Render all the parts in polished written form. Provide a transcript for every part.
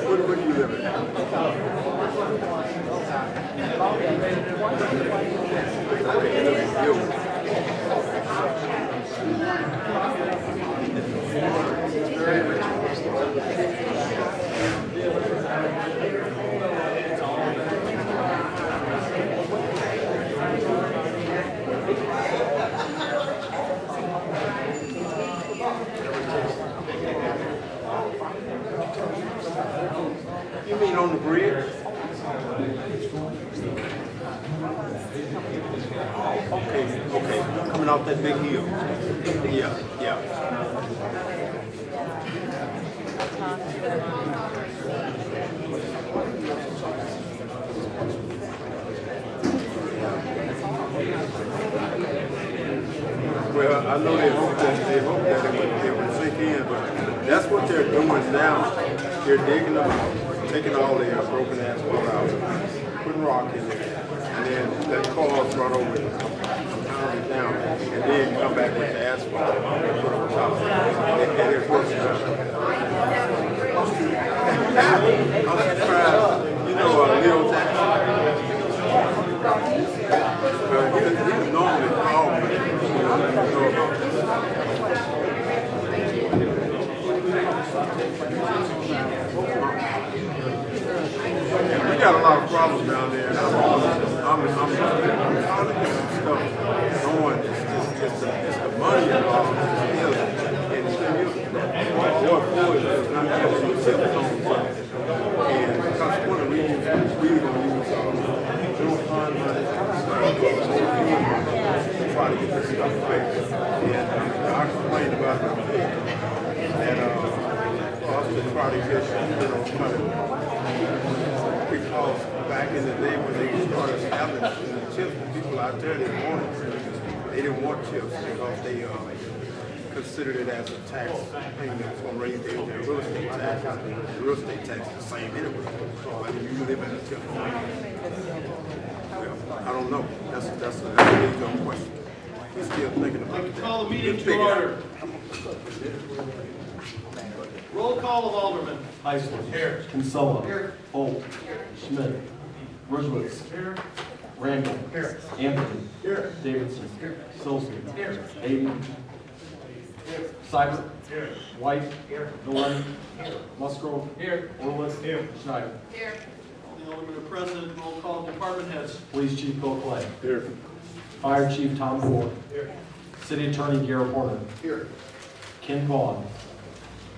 Where do you live at? You mean on the bridge? Okay, coming off that big hill. Yeah. Well, I know they hope that it would sink in, but that's what they're doing now. They're digging them out, taking all their broken asphalt out, putting rock in there, and then that cars run over it, pound it down, and then come back with the asphalt and put it on top of it. And it works now. I'm surprised, you know, Leo Jackson. He was normally called, but you know about this. We got a lot of problems down there, and I'm trying to get some stuff going. It's the money involved. And not having some tips on something. And because one of the reasons we're going to use general fund money to try to get this stuff right. And I complained about it before. And us to try to get, because back in the day when they started establishing the chips, the people out there didn't want it. They didn't want chips because they considered it as a tax payment. It's going to raise their real estate tax. The real estate tax is the same anyway. But if you live in a tip, well, I don't know. That's a legal question. He's still thinking about it. Call the meeting to order. Roll call of Alderman. Heisler. Here. Kinsella. Here. Holt. Schmidt. Ridgewitz. Here. Randall. Here. Anthony. Here. Davidson. Here. Silsby. Here. Aiden. Here. Seibert. Here. White. Here. Nolan. Here. Musgrove. Here. Orlett. Here. Schneider. Here. The Alderman are present. Roll call of department heads. Police Chief Bill Clay. Here. Fire Chief Tom Ford. Here. City Attorney Garrett Horner. Here. Ken Vaughn.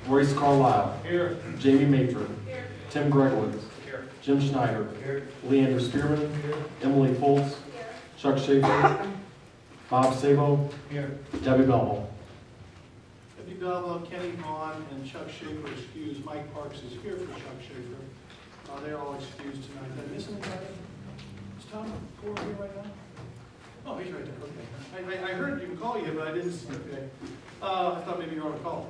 Maurice Carlisle. Here. Jamie Matron. Here. Tim Gregowitz. Here. Jim Schneider. Here. Leander Spearman. Here. Emily Foltz. Chuck Schaefer. Bob Sabo. Here. Debbie Belleville. Debbie Belleville, Kenny Vaughn, and Chuck Schaefer excused. Mike Parks is here for Chuck Schaefer. They're all excused tonight. Did I miss anybody? Is Tom Ford here right now? Oh, he's right there. Okay. I heard you call you, but I didn't see. Okay. I thought maybe you were on a call.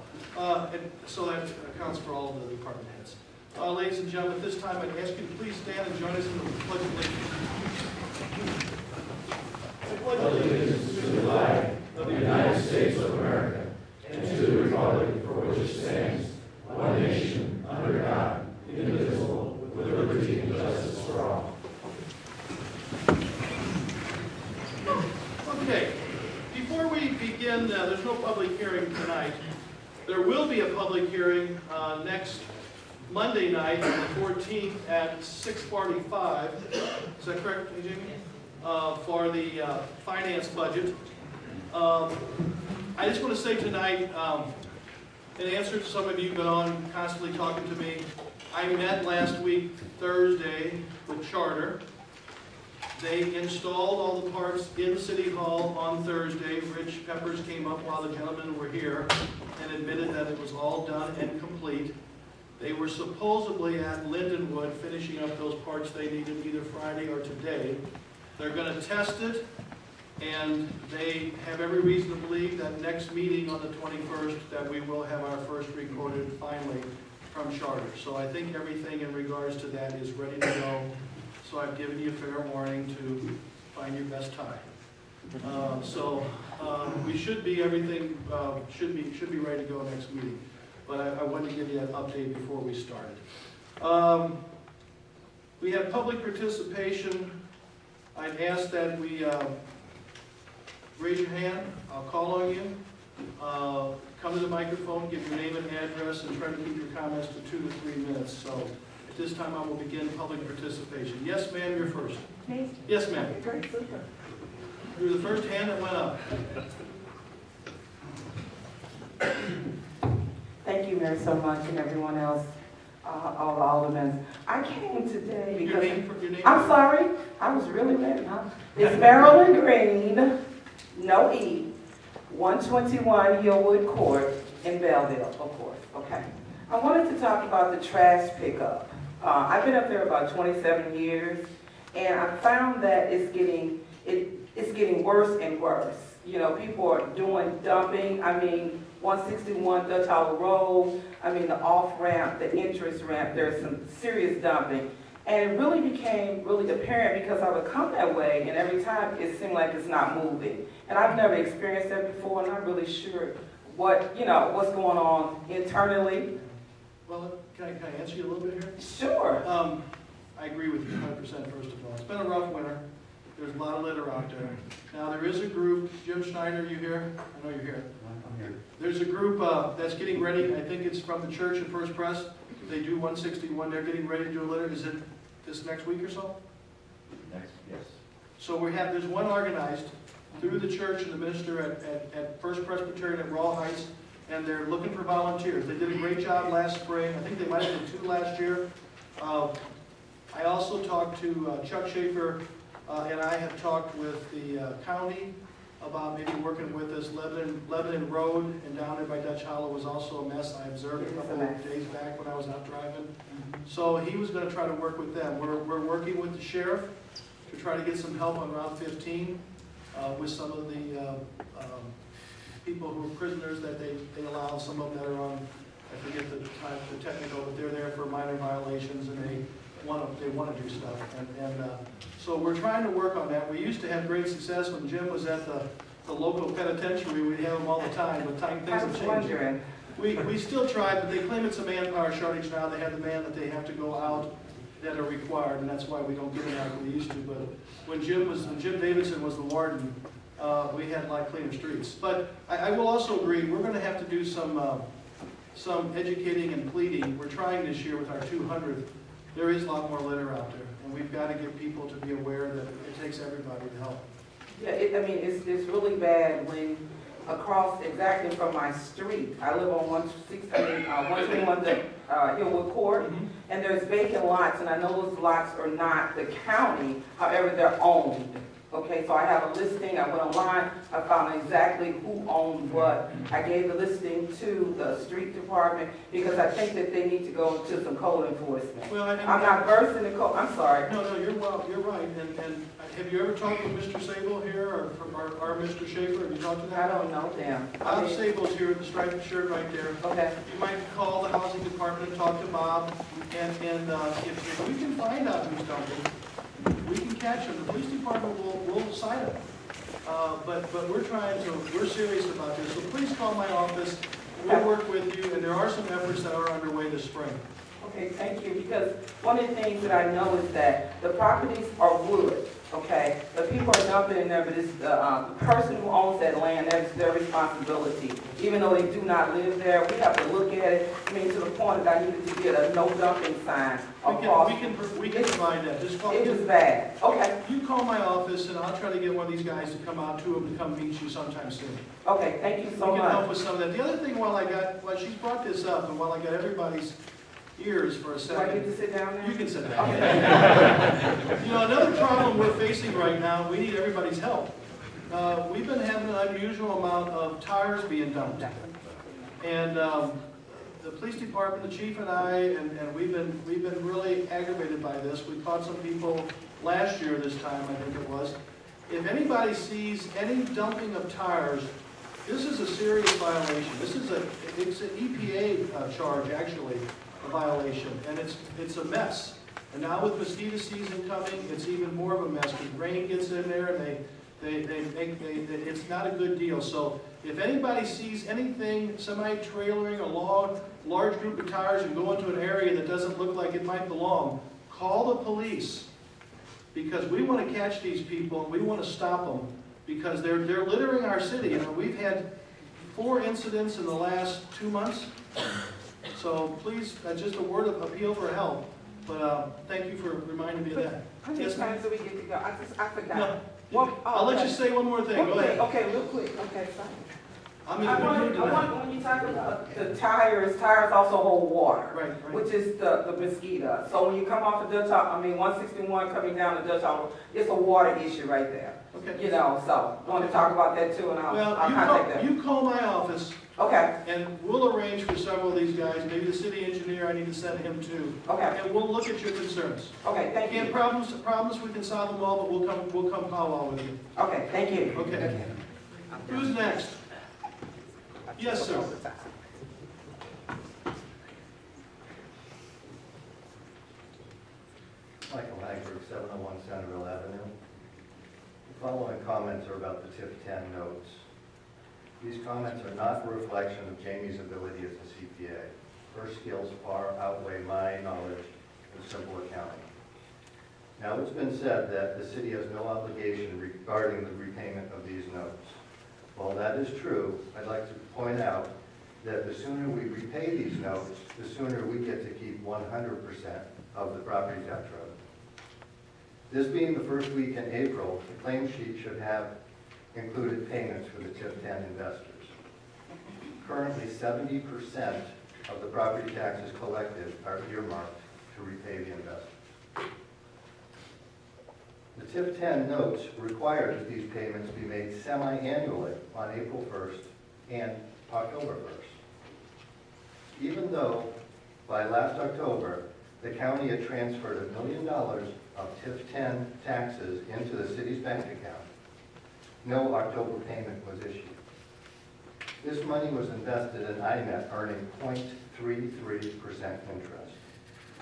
And so that accounts for all of the department heads. Ladies and gentlemen, at this time I'd ask you to please stand and join us in the Pledge of Allegiance. I pledge allegiance to the flag of the United States of America and to the republic for which it stands, one nation, under God, indivisible, with liberty and justice for all. Okay, before we begin, there's no public hearing tonight. There will be a public hearing next Monday night, on the 14th at 6:45. Is that correct, Jamie? For the finance budget. I just want to say tonight, in answer to some of you who've been on constantly talking to me, I met last week, Thursday, with Charter. They installed all the parts in City Hall on Thursday. Rich Peppers came up while the gentlemen were here and admitted that it was all done and complete. They were supposedly at Lindenwood finishing up those parts they needed either Friday or today. They're going to test it, and they have every reason to believe that next meeting on the 21st that we will have our first recorded finally from Charter. So I think everything in regards to that is ready to go. So I've given you fair warning to find your best time. We should be, everything should be ready to go next meeting. But I wanted to give you an update before we started. We have public participation. I'd ask that we raise your hand. I'll call on you. Come to the microphone, give your name and address, and try to keep your comments to 2 to 3 minutes. So at this time, I will begin public participation. Yes, ma'am, you're first. Me? Yes, ma'am. Super. You're the first hand that went up. Thank you, Mayor, so much, and everyone else, all the aldermen. I came today Your because... name? I'm sorry, I was really mad, huh? It's Marilyn Green, no E, 121 Hillwood Court in Belleville, of course, okay. I wanted to talk about the trash pickup. I've been up there about 27 years, and I found that it's getting worse and worse. You know, people are doing dumping. I mean, 161 Dutch Hollow Road, I mean, the off-ramp, the entrance ramp, there's some serious dumping. And it really became really apparent because I would come that way, and every time it seemed like it's not moving. And I've never experienced that before, and I'm not really sure what's going on internally. Well, can I answer you a little bit here? Sure. I agree with you 100%, first of all. It's been a rough winter. There's a lot of litter out there. Now, there is a group, Jim Schneider, you here? I know you're here. I'm here. There's a group that's getting ready. I think it's from the church at First Press. They do 161. They're getting ready to do a litter. Is it this next week or so? Next, yes. So there's one organized through the church and the minister at First Presbyterian at Raw Heights, and they're looking for volunteers. They did a great job last spring. I think they might have done 2 last year. I also talked to Chuck Schaefer, and I have talked with the county about maybe working with us. Lebanon Road and down there by Dutch Hollow was also a mess. I observed a couple of days back when I was out driving. So he was going to try to work with them. We're working with the sheriff to try to get some help on Route 15 with some of the people who are prisoners that they allow. Some of them that are on, I forget the technical, but they're there for minor violations and they want to do stuff. So we're trying to work on that. We used to have great success when Jim was at the local penitentiary. We'd have him all the time, but things have changed. We still try, but they claim it's a manpower shortage now. They have the man that they have to go out that are required, and that's why we don't get them like we used to. But when Jim Davidson was the warden, we had a lot cleaner streets. But I will also agree, we're going to have to do some educating and pleading. We're trying this year with our 200th. There is a lot more litter out there, and we've got to get people to be aware that it takes everybody to help. Yeah, it's really bad when across exactly from my street. I live on 121 Hillwood Court, and there's vacant lots, and I know those lots are not the county, however, they're owned. Okay, so I have a listing, I went online, I found exactly who owned what. I gave the listing to the street department because I think that they need to go to some code enforcement. Well, I'm not versed in the code, I'm sorry. No, you're right. And have you ever talked with Mr. Sable here, or Mr. Schaefer? Have you talked to them? I don't know them. Bob Sable's here with the striped shirt right there. Okay. You might call the housing department and talk to Bob, and if we can find out who's dumping, we can catch them. The police department will cite them. But we're serious about this. So please call my office. We'll work with you, and there are some efforts that are underway this spring. Okay, thank you, because one of the things that I know is that the properties are wood, okay? The people are dumping in there, but it's the person who owns that land, that's their responsibility. Even though they do not live there, we have to look at it, I mean, to the point that I needed to get a no dumping sign across. We can provide that. Just call. It was bad, okay. You call my office, and I'll try to get one of these guys to come out, 2 of them to come meet you sometime soon. Okay, thank you so We can help much. with some of that. The other thing, while she's brought this up, and while I got everybody's ears for a Do I get second, to sit down now? you can sit down. Okay. You know, another problem we're facing right now, we need everybody's help. We've been having an unusual amount of tires being dumped. And the police department, the chief and I, and we've been really aggravated by this. We caught some people last year this time, I think it was. If anybody sees any dumping of tires, this is a serious violation. It's an EPA charge, actually, a violation, and it's a mess. And now with mosquito season coming, it's even more of a mess. Because rain gets in there, and It's not a good deal. So if anybody sees anything, somebody trailering a large group of tires and go into an area that doesn't look like it might belong, call the police. Because we want to catch these people and we want to stop them because they're littering our city. You know, we've had 4 incidents in the last 2 months. So please, just a word of appeal for help. But thank you for reminding me of that. How many Yes, ma'am? times do we get to go? I forgot. No. Well, I'll let you say one more thing. Go ahead. Okay, real quick. Okay, sorry. I'm I going to want, when you talk about the tires also hold water. Right. Which is the mosquito. So when you come off of Dutch Hall, 161 coming down to Dutch Hall, it's a water issue right there. Okay. You know, so I want to talk about that too, and I'll Well, contact them. you call my office, Okay, and we'll arrange for several of these guys, maybe the city engineer, I need to send him too. okay, And we'll look at your concerns. okay, thank Again, you. problems, we can solve them all, but we'll come powwow with you. Okay, thank you. Okay. Who's next? Yes, sir. Michael Hagberg, 701 Centerville Avenue. The following comments are about the TIF 10 notes. These comments are not a reflection of Jamie's ability as a CPA. Her skills far outweigh my knowledge of simple accounting. Now, it's been said that the city has no obligation regarding the repayment of these notes. While that is true, I'd like to point out that the sooner we repay these notes, the sooner we get to keep 100% of the property tax revenue. This being the first week in April, the claim sheet should have included payments for the TIF 10 investors. Currently, 70% of the property taxes collected are earmarked to repay the investors. The TIF 10 notes require that these payments be made semi-annually on April 1st and October 1st. Even though by last October, the county had transferred $1 million of TIF 10 taxes into the city's bank account, no October payment was issued. This money was invested in INET, earning 0.33% interest,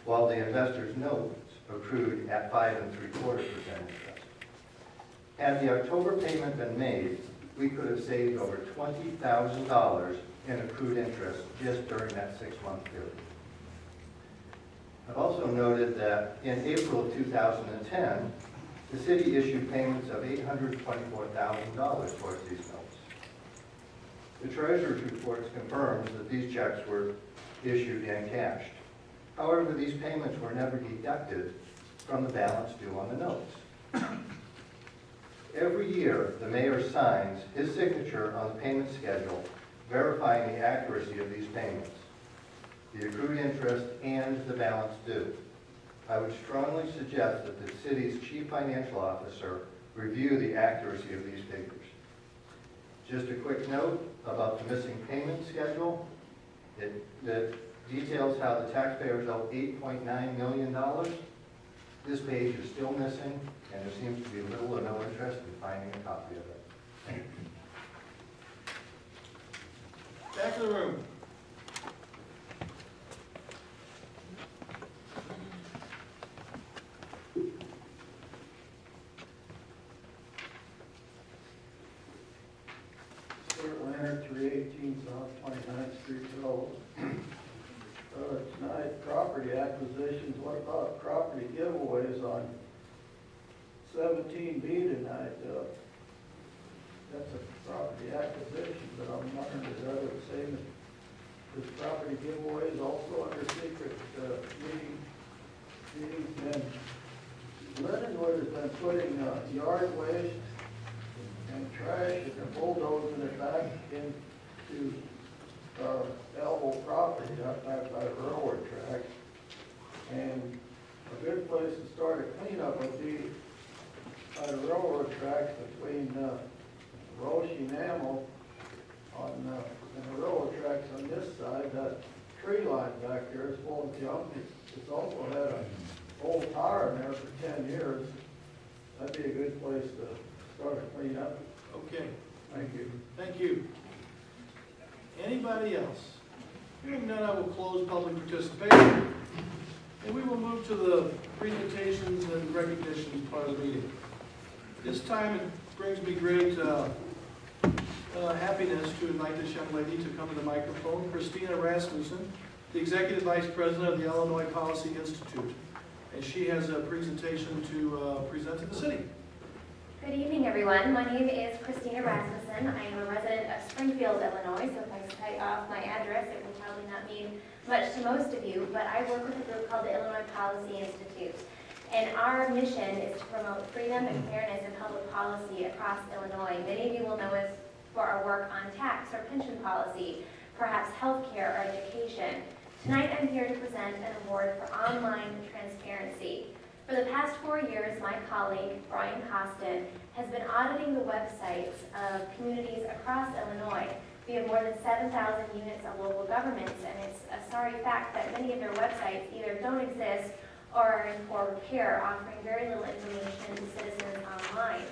while the investors' notes accrued at 5.75% interest. Had the October payment been made, we could have saved over $20,000 in accrued interest just during that 6-month period. I've also noted that in April of 2010, the city issued payments of $824,000 towards these notes. The treasurer's report confirms that these checks were issued and cashed. However, these payments were never deducted from the balance due on the notes. Every year, the mayor signs his signature on the payment schedule, verifying the accuracy of these payments, the accrued interest, and the balance due. I would strongly suggest that the city's chief financial officer review the accuracy of these figures. Just a quick note about the missing payment schedule. It details how the taxpayers owe $8.9 million. This page is still missing, and there seems to be little or no interest in finding a copy of it. Thank you. Back of the room. Stuart Leonard, 318 South 29th Street, Belleville. Tonight, property acquisitions. What about property giveaways on 17B tonight? That's a property acquisition, but I'm wondering, is that the same as property giveaways also under secret meetings? And Lindenwood has been putting yard waste and trash and they're bulldozing it back into Belleville property out back by the railroad tracks. And a good place to start a cleanup would be by the railroad tracks between Roche Enamel on and the railroad tracks on this side. That tree line back there is full of junk. It's also had an old tire in there for 10 years. That'd be a good place to start a cleanup. Okay, Thank you. thank you. Anybody else? Hearing none, I will close public participation. And we will move to the presentations and recognitions part of the meeting. This time, brings me great happiness to invite this young lady to come to the microphone, Christina Rasmussen, the Executive Vice President of the Illinois Policy Institute. And she has a presentation to present to the city. Good evening, everyone. My name is Christina Rasmussen. I am a resident of Springfield, Illinois, so if I cite off my address, it will probably not mean much to most of you, but I work with a group called the Illinois Policy Institute. And our mission is to promote freedom and fairness in public policy across Illinois. Many of you will know us for our work on tax or pension policy, perhaps healthcare or education. Tonight I'm here to present an award for online transparency. For the past 4 years, my colleague, Brian Costin, has been auditing the websites of communities across Illinois. We have more than 7,000 units of local governments, and it's a sorry fact that many of their websites either don't exist or are in poor repair, offering very little information to citizens online.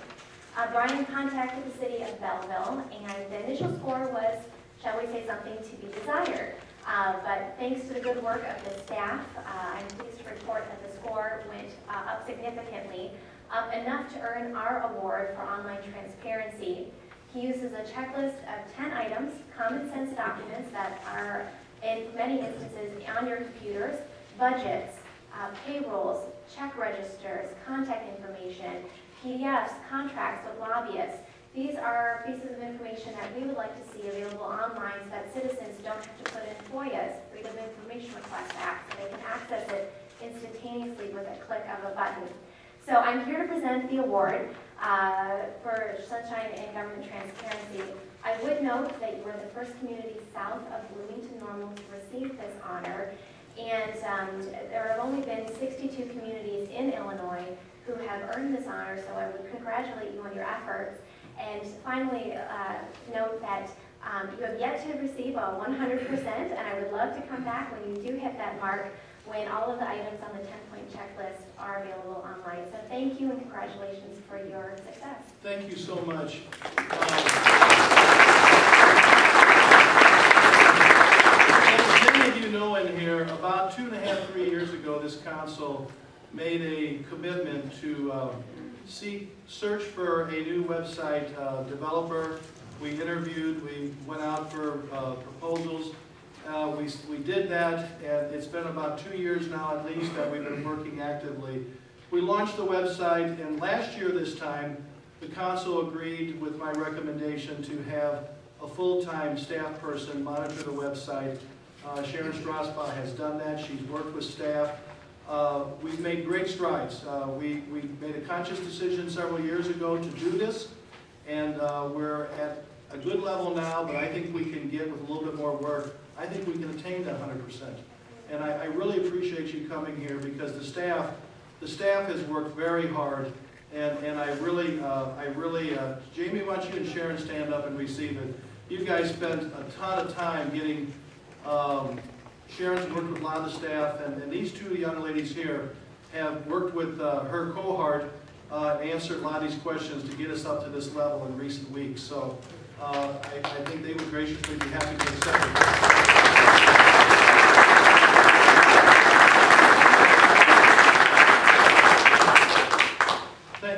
Brian contacted the city of Belleville, and the initial score was, shall we say, something to be desired. But thanks to the good work of the staff, I'm pleased to report that the score went up significantly, up enough to earn our award for online transparency. He uses a checklist of 10 items, common sense documents that are, in many instances, on your computers, budgets, payrolls, check registers, contact information, PDFs, contracts with lobbyists. These are pieces of information that we would like to see available online so that citizens don't have to put in FOIA's, Freedom of Information Request Act, so they can access it instantaneously with a click of a button. So I'm here to present the award for Sunshine and Government Transparency. I would note that you were the first community south of Bloomington Normal to receive this honor, and there have only been 62 communities in Illinois who have earned this honor, so I would congratulate you on your efforts. And finally, note that you have yet to receive a 100%, and I would love to come back when you do hit that mark, when all of the items on the 10-point checklist are available online. So thank you and congratulations for your success. Thank you so much. As many of you know in here, about 2.5, 3 years ago, this council made a commitment to search for a new website developer. We interviewed, we went out for proposals. We did that, and it's been about 2 years now at least that we've been working actively. We launched the website, and last year this time, the council agreed with my recommendation to have a full-time staff person monitor the website. Sharon Strasbaugh has done that. She's worked with staff. We've made great strides. We made a conscious decision several years ago to do this, and we're at a good level now, but I think we can get, with a little bit more work, I think we can attain that 100%. And I really appreciate you coming here, because the staff has worked very hard, and I really, Jamie, why don't you and Sharon stand up and receive it. You guys spent a ton of time getting, Sharon's worked with a lot of the staff, and these two young ladies here have worked with her cohort, answered a lot of these questions to get us up to this level in recent weeks. So I think they would graciously be happy to accept it.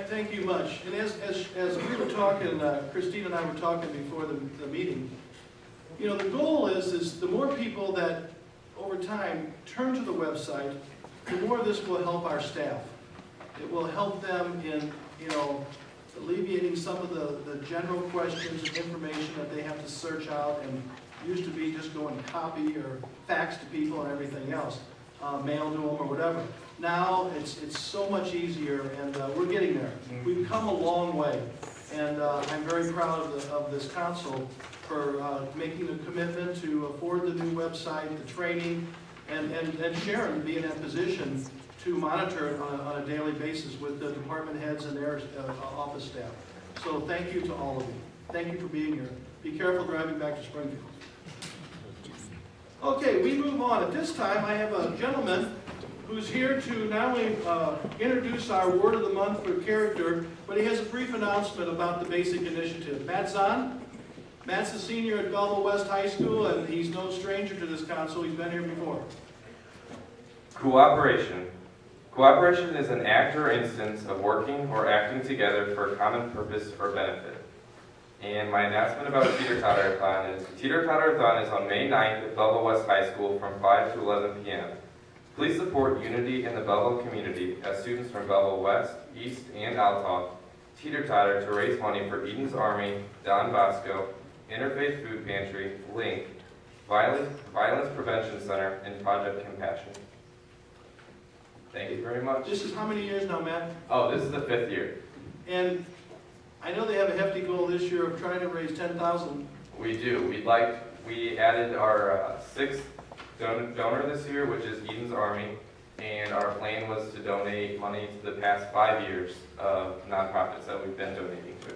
Thank you much. And as we were talking, Christine and I were talking before the meeting, you know, the goal is the more people that over time turn to the website, the more this will help our staff. It will help them in, you know, alleviating some of the general questions and information that they have to search out, and used to be just going copy or fax to people and everything else, mail to them or whatever. Now it's so much easier, and we're getting there. We've come a long way, and I'm very proud of this council for making the commitment to afford the new website, the training, and Sharon being in that position to monitor it on a daily basis with the department heads and their office staff. So thank you to all of you. Thank you for being here. Be careful driving back to Springfield. Okay, we move on. At this time, I have a gentleman who's here to not only introduce our Word of the Month for character, but he has a brief announcement about the basic initiative. Matt Zahn. Matt's a senior at Belleville West High School, and he's no stranger to this council. He's been here before. Cooperation, Cooperation is an act or instance of working or acting together for a common purpose or benefit. And my announcement about Teeter-Totter-a-thon is, Teeter-Totter-a-thon is on May 9th at Belleville West High School from 5 to 11 p.m. Please support unity in the Belleville community as students from Belleville West, East, and Althoff teeter-totter to raise money for Eden's Army, Don Bosco, Interfaith Food Pantry, Link, Violence Prevention Center, and Project Compassion. Thank you very much. This is how many years now, Matt? Oh, this is the 5th year. And I know they have a hefty goal this year of trying to raise 10,000. We do. We added our 6th donor this year, which is Eden's Army, and our plan was to donate money to the past 5 years of nonprofits that we've been donating to.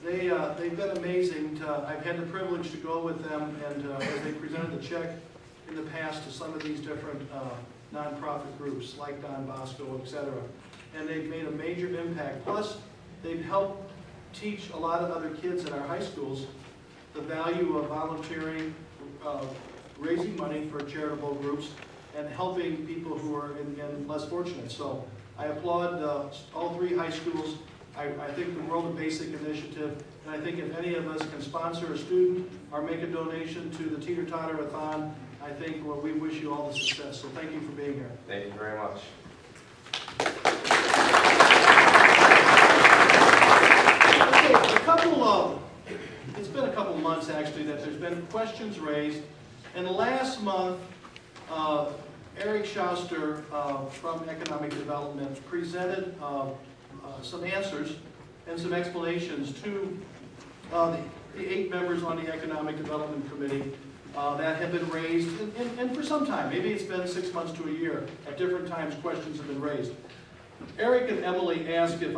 They've been amazing. I've had the privilege to go with them, and as they presented the check in the past to some of these different nonprofit groups like Don Bosco, etc. And they've made a major impact. Plus, they've helped teach a lot of other kids in our high schools the value of volunteering, raising money for charitable groups, and helping people who are in less fortunate. So I applaud all 3 high schools. I think the World of Basic initiative, and I think if any of us can sponsor a student or make a donation to the Teeter-Totter-a-thon, I think we wish you all the success. So thank you for being here. Thank you very much. Okay, it's been a couple of months actually that there's been questions raised. And last month, Eric Schuster from Economic Development presented some answers and some explanations to the 8 members on the Economic Development Committee that have been raised, and for some time, maybe it's been 6 months to a year, at different times questions have been raised. Eric and Emily asked if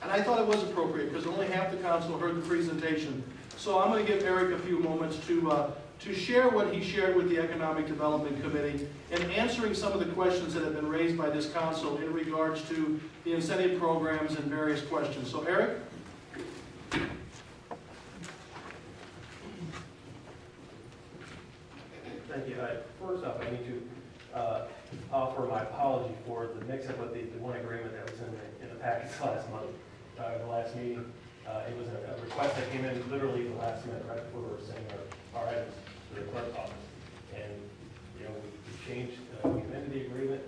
and I thought it was appropriate because only half the council heard the presentation, so I'm going to give Eric a few moments to share what he shared with the Economic Development Committee and answering some of the questions that have been raised by this council in regards to the incentive programs and various questions. So Eric? Thank you. First off, I need to offer my apology for the mix-up with the one agreement that was in the packets last month, the last meeting. It was a request that came in literally the last minute right before we were sending our items to the clerk office. And, we changed, we amended the agreement,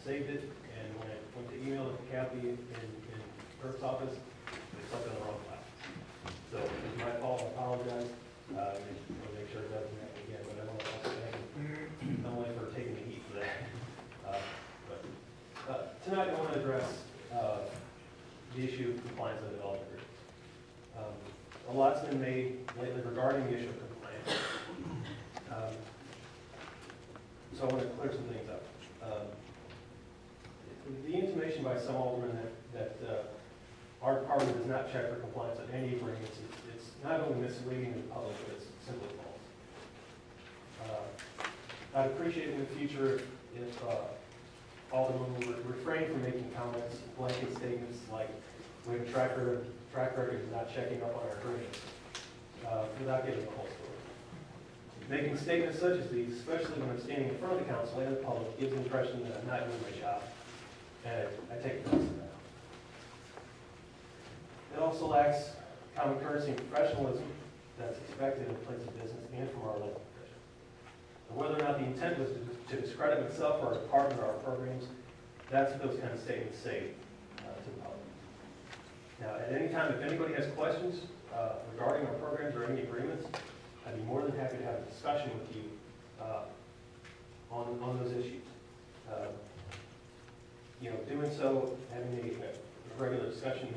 saved it, and when I went to email it to Kathy in clerk's office, they stuck it in the wrong file. So it was my fault, I apologize. I want to make sure it doesn't happen again, but I want to also thank Emily for taking the heat for that. Tonight I want to address the issue of compliance with the development agreement. A lot's been made lately regarding the issue of compliance. So I want to clear some things up. The intimation by some aldermen that our department does not check for compliance with any agreements, it's not only misleading to the public, but it's simply false. I'd appreciate in the future if aldermen would refrain from making comments, blanket statements like we have a track record of not checking up on our agreements without giving the whole story. Making statements such as these, especially when I'm standing in front of the council and the public, gives the impression that I'm not doing my job, and I take offense to that. It also lacks common courtesy and professionalism that's expected in a place of business and from our elected officials. And whether or not the intent was to discredit myself or our department or our programs, that's what those kind of statements say to the public. Now, at any time, if anybody has questions regarding our programs or any agreements, I'd be more than happy to have a discussion with you on those issues. Doing so, having a regular discussion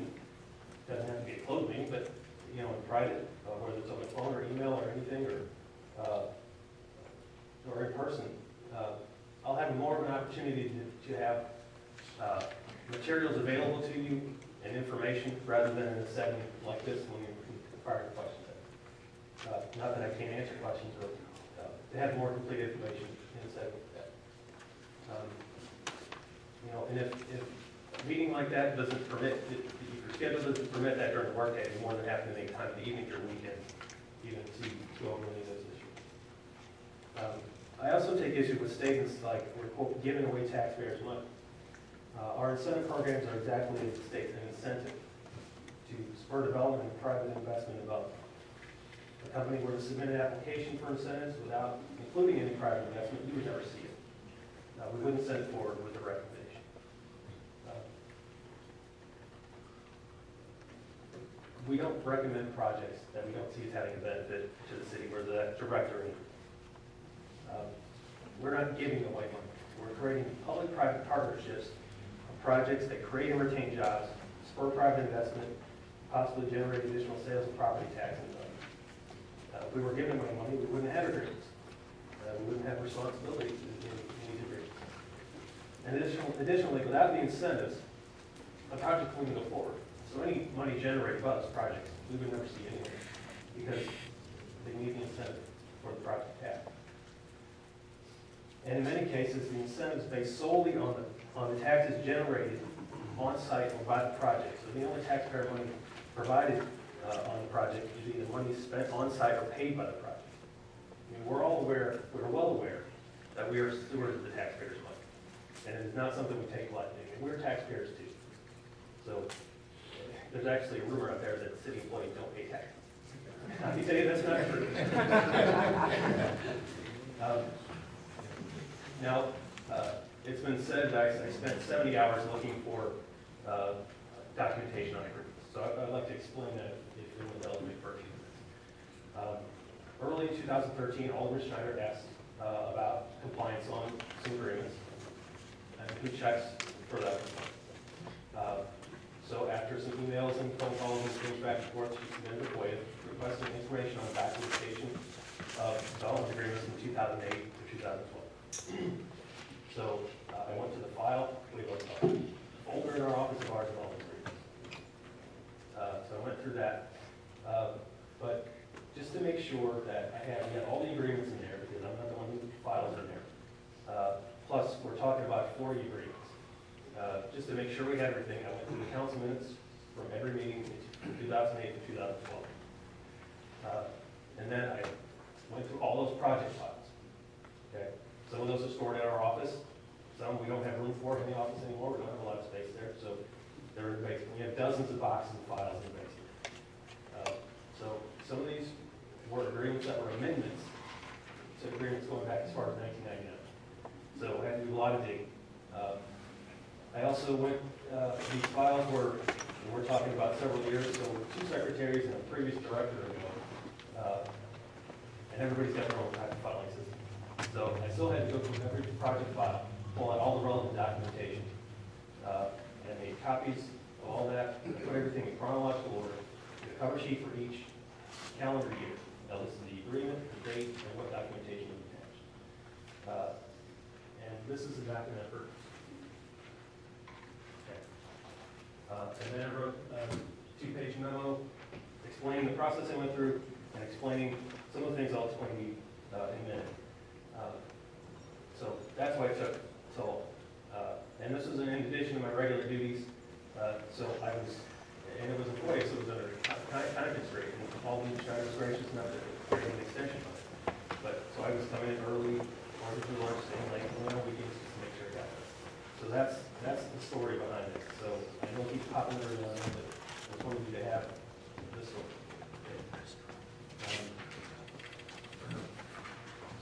doesn't have to be a closed meeting, but in private, whether it's on the phone or email or anything, or in person, I'll have more of an opportunity to have materials available to you and information rather than in a setting like this when you're required questions. Not that I can't answer questions, but to have more complete information in a setting like that. And if a meeting like that doesn't permit, if your schedule doesn't permit that during the workday, I'd be more than happy to make time in the evening or weekend even to go over any of those issues. I also take issue with statements like we're quote, giving away taxpayers' money. Our incentive programs are exactly as it states, an incentive to spur development and private investment development. If a company were to submit an application for incentives without including any private investment, you would never see it. We wouldn't send it forward with a recommendation. We don't recommend projects that we don't see as having a benefit to the city, whether that's direct or indirect. We're not giving away money. We're creating public-private partnerships on projects that create and retain jobs, spur private investment, possibly generate additional sales and property tax income. If we were giving away money, we wouldn't have agreements. We wouldn't have responsibilities in these agreements. And additionally, without the incentives, the project wouldn't go forward. So any money generated by those projects, we would never see anyway, because they need the incentive for the project to happen. And in many cases, the incentive is based solely on the taxes generated on site or by the project. So the only taxpayer money provided on the project is either money spent on site or paid by the project. I mean, we're well aware that we are stewards of the taxpayers' money. And it is not something we take lightly. I mean, we're taxpayers too. So there's actually a rumor out there that city employees don't pay taxes. I can tell you that's not true. Now, it's been said that I spent 70 hours looking for documentation on agreements. So I'd like to explain that if you would allow me for a few minutes. Early 2013, Alderman Schneider asked about compliance on some agreements, and who checks for that. So after some emails and phone calls and things back and forth, she submitted a FOIA requesting information on documentation of development agreements from 2008 to 2012. So I went to the file, we looked up the folder in our office of our development agreements. So I went through that. But just to make sure that we have all the agreements in there, because I'm not the one who files in there. Plus, we're talking about 40 agreements. Just to make sure we had everything, I went through the council minutes from every meeting from 2008 to 2012. And then I went through all those project files. Okay? Some of those are stored in our office. Some we don't have room for in the office anymore. We don't have a lot of space there. So they're in the basement. We have dozens of boxes of files in the basement. So some of these were agreements that were amendments to agreements going back as far as 1999. So we had to do a lot of digging. I also went, these files were, and we're talking about several years, so 2 secretaries and a previous director ago. And everybody's got their own type of filing system. So I still had to go through every project file, pull out all the relevant documentation, and made copies of all that, put everything in chronological order, a cover sheet for each calendar year. That lists the agreement, the date, and what documentation was attached. And this is the document for. And then I wrote a 2-page memo explaining the process I went through and explaining some of the things I'll explain to you in a minute. So that's why it took so long. And this was in addition to my regular duties. So I was, and it was a FOIA, so it was under time constraint. And Alderman Schneider was gracious enough to give an extension on it. But so I was coming in early, ordered through lunch, staying late, and weekends just to make sure it got this. So that's the story behind it. So I know it keeps popping every now and then, but I just wanted you to have this one. Okay.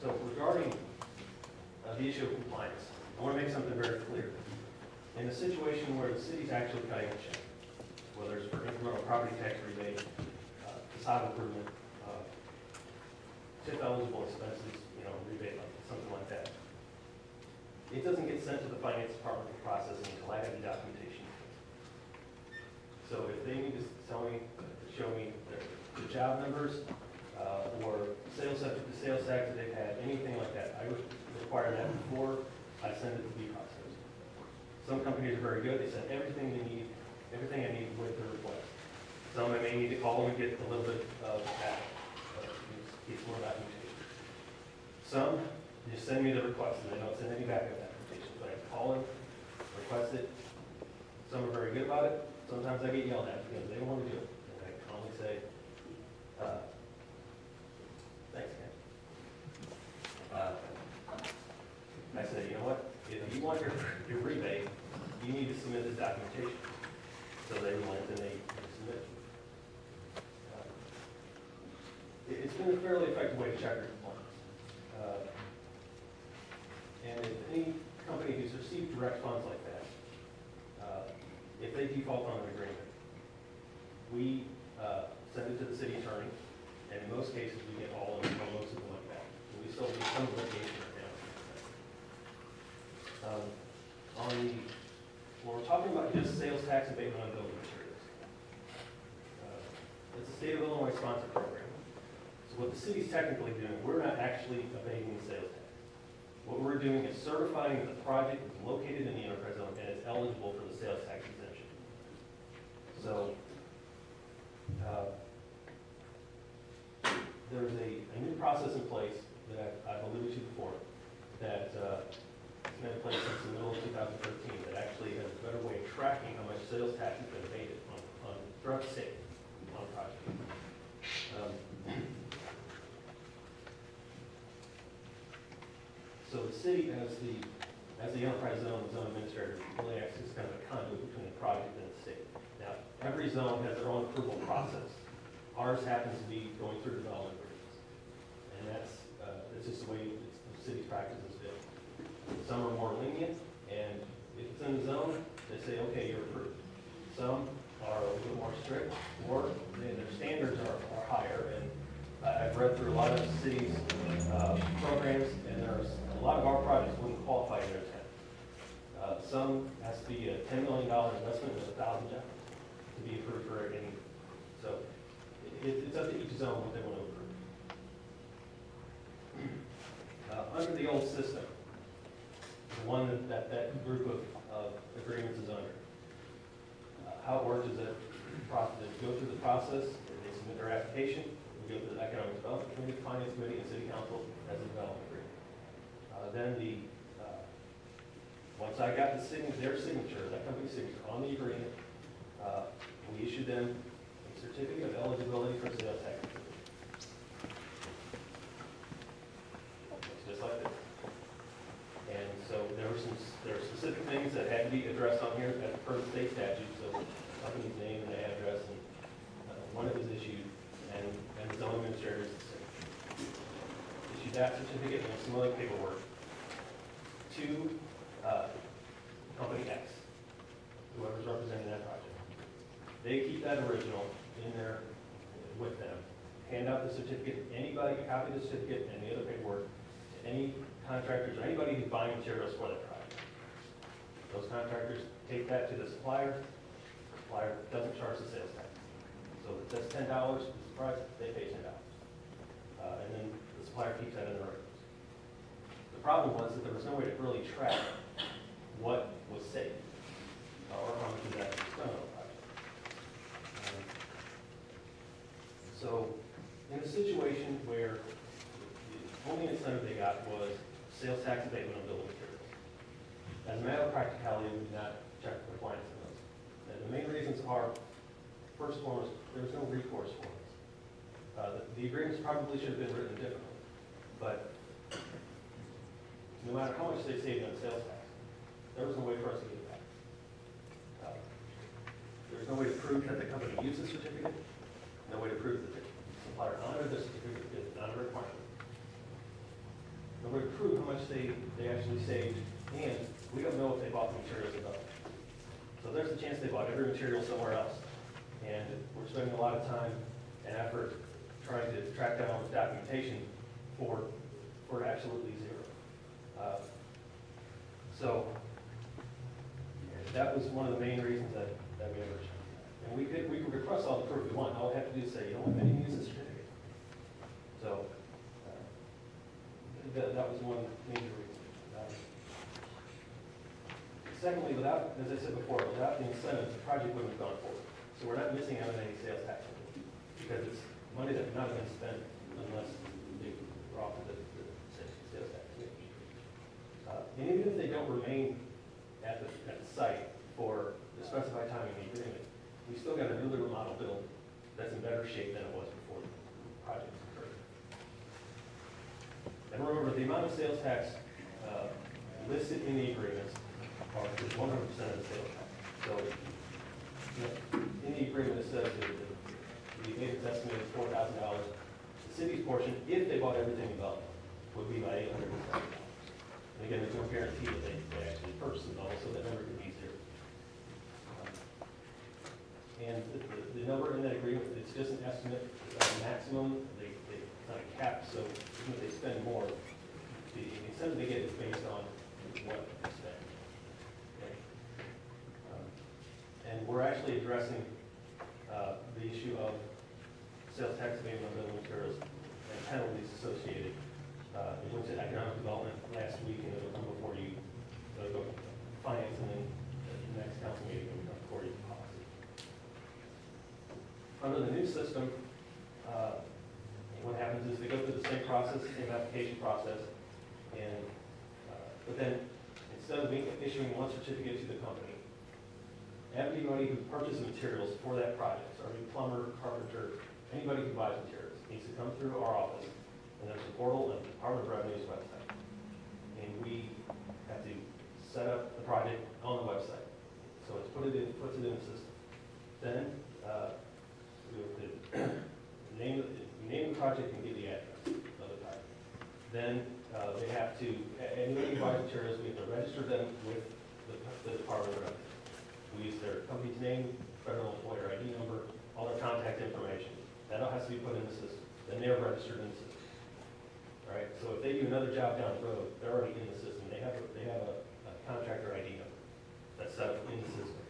So regarding the issue of compliance, I want to make something very clear. In a situation where the city's actually cutting a check, whether it's for incremental property tax rebate, facade improvement, tip eligible expenses, rebate, something like that, it doesn't get sent to the finance department for processing until I have the documentation. So if they need to tell me, show me the job numbers, or the sales tax that they've had, anything like that, I would require that before I send it to be processed. Some companies are very good. They send everything they need, everything I need with the request. Some I may need to call them and get a little bit of that, get more documentation. Some just send me the request and they don't send any backup documentation. So I have to call them, request it. Some are very good about it. Sometimes I get yelled at because they don't want to do it. And I calmly say, thanks, man. want your rebate, you need to submit this documentation. So they relent and they submit. It's been a fairly effective way to check your compliance. And if any company who's received direct funds like that, if they default on an agreement, we send it to the city attorney, and in most cases, we get all of it, or most of the money back. And we still do some litigation right now. When we're talking about just sales tax abatement on building materials, it's a state of Illinois sponsored program. So what the city's technically doing, we're not actually abating the sales tax. What we're doing is certifying that the project is located in the enterprise zone and is eligible for the sales tax exemption. So there's a new process in place that I've alluded to before that has been in place since the middle of 2013 that actually has a better way of tracking how much sales tax has been abated on throughout the state on a project. So the city, as the enterprise zone administrator, really acts as kind of a conduit between the project and the state. Now, every zone has their own approval process. Ours happens to be going through development agreements, and that's just the way the city's practice has been. Some are more lenient, and if it's in the zone, they say, okay, you're approved. Some are a little more strict, or their standards are higher. And I've read through a lot of cities' programs, and there's a lot of our projects wouldn't qualify in their 10. Some has to be a $10 million investment with 1,000 jobs to be approved for any. So it's up to each zone what they want to approve. Under the old system, the one that group of agreements is under, how it works is that they go through the process, they submit their application, we go through the Economic Development Committee, Finance Committee, and City Council as a development agreement. Once I got their signature, that company's signature on the agreement, we issued them a certificate of eligibility for sales tax. Looks just like this. And so there are specific things that had to be addressed on here as per the state statute, so company's name and the address, and when it was issued, and the zone administrator is the same. Issued that certificate and some other paperwork to company X, whoever's representing that project. They keep that original in there with them, hand out the certificate, anybody, copy the certificate and the other paperwork to any contractors or anybody who's buying materials for that project. Those contractors take that to the supplier. The supplier doesn't charge the sales tax. So if it says $10 is the price, they pay $10. And then the supplier keeps that in their records. The problem was that there was no way to really track what was safe or how much of that was spent on the project. So in a situation where the only incentive they got was sales tax abatement on building materials, as a matter of practicality, we did not check the compliance of those. And the main reasons are, first and foremost, there was no recourse for us. The agreements probably should have been written differently, but no matter how much they saved on sales tax, there was no way for us to get it back. There was no way to prove that the company used the certificate, no way to prove that the supplier honored the certificate, is not a requirement. No way to prove how much they actually saved, and we don't know if they bought the materials at all. So there's a chance they bought every material somewhere else, and we're spending a lot of time and effort trying to track down all this documentation for absolutely zero. So that was one of the main reasons that we ever checked. And we could request all the proof we want. All we have to do is say, you know what, I didn't use the certificate. So that was one major reason. Secondly, as I said before, without the incentives, the project wouldn't have gone forward. So we're not missing out on any sales tax because it's money that could not have been spent unless they were offered the sales tax. And even if they don't remain at the site for the specified time in the agreement, we still got a new little model built that's in better shape than it was before the project occurred. And remember, the amount of sales tax listed in the agreements are 100% of the sales tax. So, in the agreement, it says that the maintenance estimate is $4,000. The city's portion, if they bought everything in Belleville, would be about $870. And again, there's no guarantee that they actually purchase it all, so that number could be zero. And the number in that agreement, it's just an estimate, maximum, they kind of cap, so even if they spend more, the incentive they get is based on what they spend. Okay? And we're actually addressing the issue of sales tax abatement on building materials and penalties associated. We went to economic development last week, and it'll come before you, it'll go to finance, and then the next council meeting will come before you policy. Under the new system, what happens is they go through the same process, same application process, and but then instead of issuing one certificate to the company, everybody who purchases materials for that project, so any plumber, carpenter, anybody who buys materials, needs to come through our office, and there's a portal and the Department of Revenue's website. And we have to set up the project on the website. So it's puts it in the system. Then name the project and give the address of the project. Then they have to, anybody who buys materials, we have to register them with the Department of Revenue. We use their company's name, federal employer ID number, all their contact information. That all has to be put in the system. Then they're registered in the system. All right. So if they do another job down the road, they're already in the system. They have a contractor ID number that's set up in the system.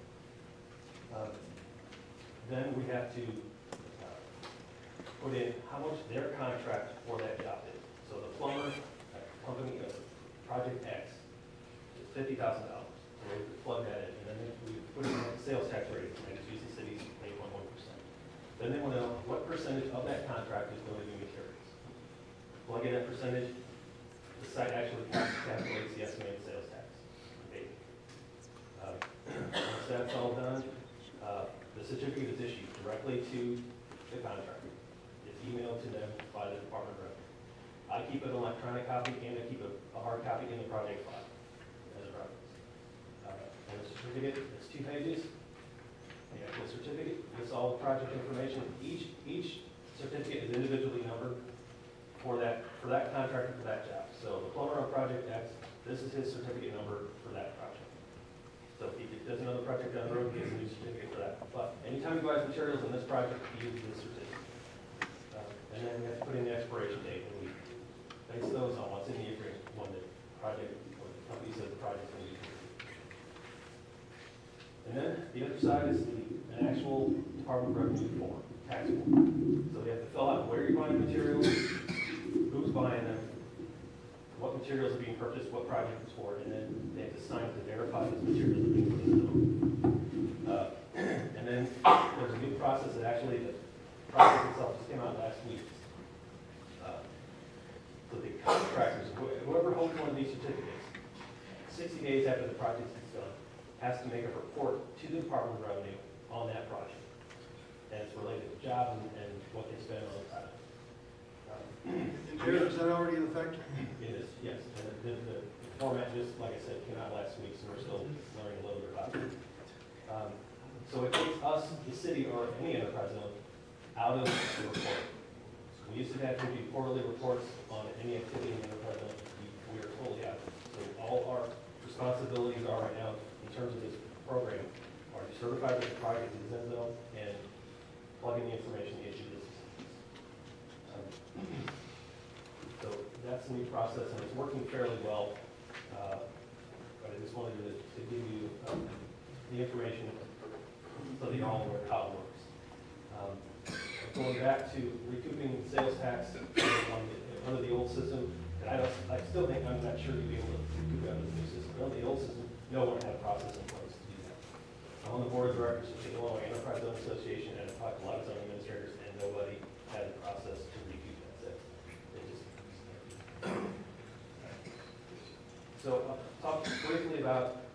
Then we have to put in how much their contract for that job is. So the plumber company of Project X is $50,000. So we plug that in, and then we put in the sales tax rate, and it's using cities 8.1%. Then they want to know what percentage of that contract is going to be materials. Plug in that percentage, the site actually calculates the estimated sales tax. Okay. Once that's all done, the certificate is issued directly to the contractor. It's emailed to them by the Department of Revenue. I keep an electronic copy and I keep a hard copy in the project file as a reference. And the certificate, it's 2 pages. The actual certificate lists all the project information. Each certificate is individually numbered for that contractor for that job. So the plumber on Project X, this is his certificate number for that project. So if he does another project down the road, he gets a new certificate for that. But anytime he buys materials on this project, he uses this certificate. And then we have to put in the expiration date, and we base those on what's in the agreement when the project, or the company says the project's going to be completed. And then the other side is an actual Department of Revenue form, tax form. So they have to fill out where you're buying materials, who's buying them, what materials are being purchased, what project it's for, and then they have to sign to verify those materials are being put in the home. And then there's a new process that actually, the process itself just came out last week. So the contractors, whoever holds one of these certificates, 60 days after the project is done, has to make a report to the Department of Revenue on that project. And it's related to job and what they spend on the project. And Jared, is that already in effect? It is, yes. And the format, just like I said, came out last week, so we're still learning a little bit about it. So it takes us, the city, or any enterprise zone, out of the report. We used to have to do quarterly reports on any activity in the enterprise zone. We are totally out. So all our responsibilities are right now, in terms of this program, are to certify that the project is in zone and plug in the information into this. So that's a new process, and it's working fairly well. But I just wanted to give you the information so that you all know how it works. Going back to recouping sales tax under the old system, and I still think I'm not sure you'll be able to recoup it under the new system. But under the old system, no one had a process in place to do that. I'm on the board of directors of the Illinois Enterprise Zone Association, and I've talked to a lot of zoning administrators, and nobody had a process to recoup that sales. So I'll talk briefly about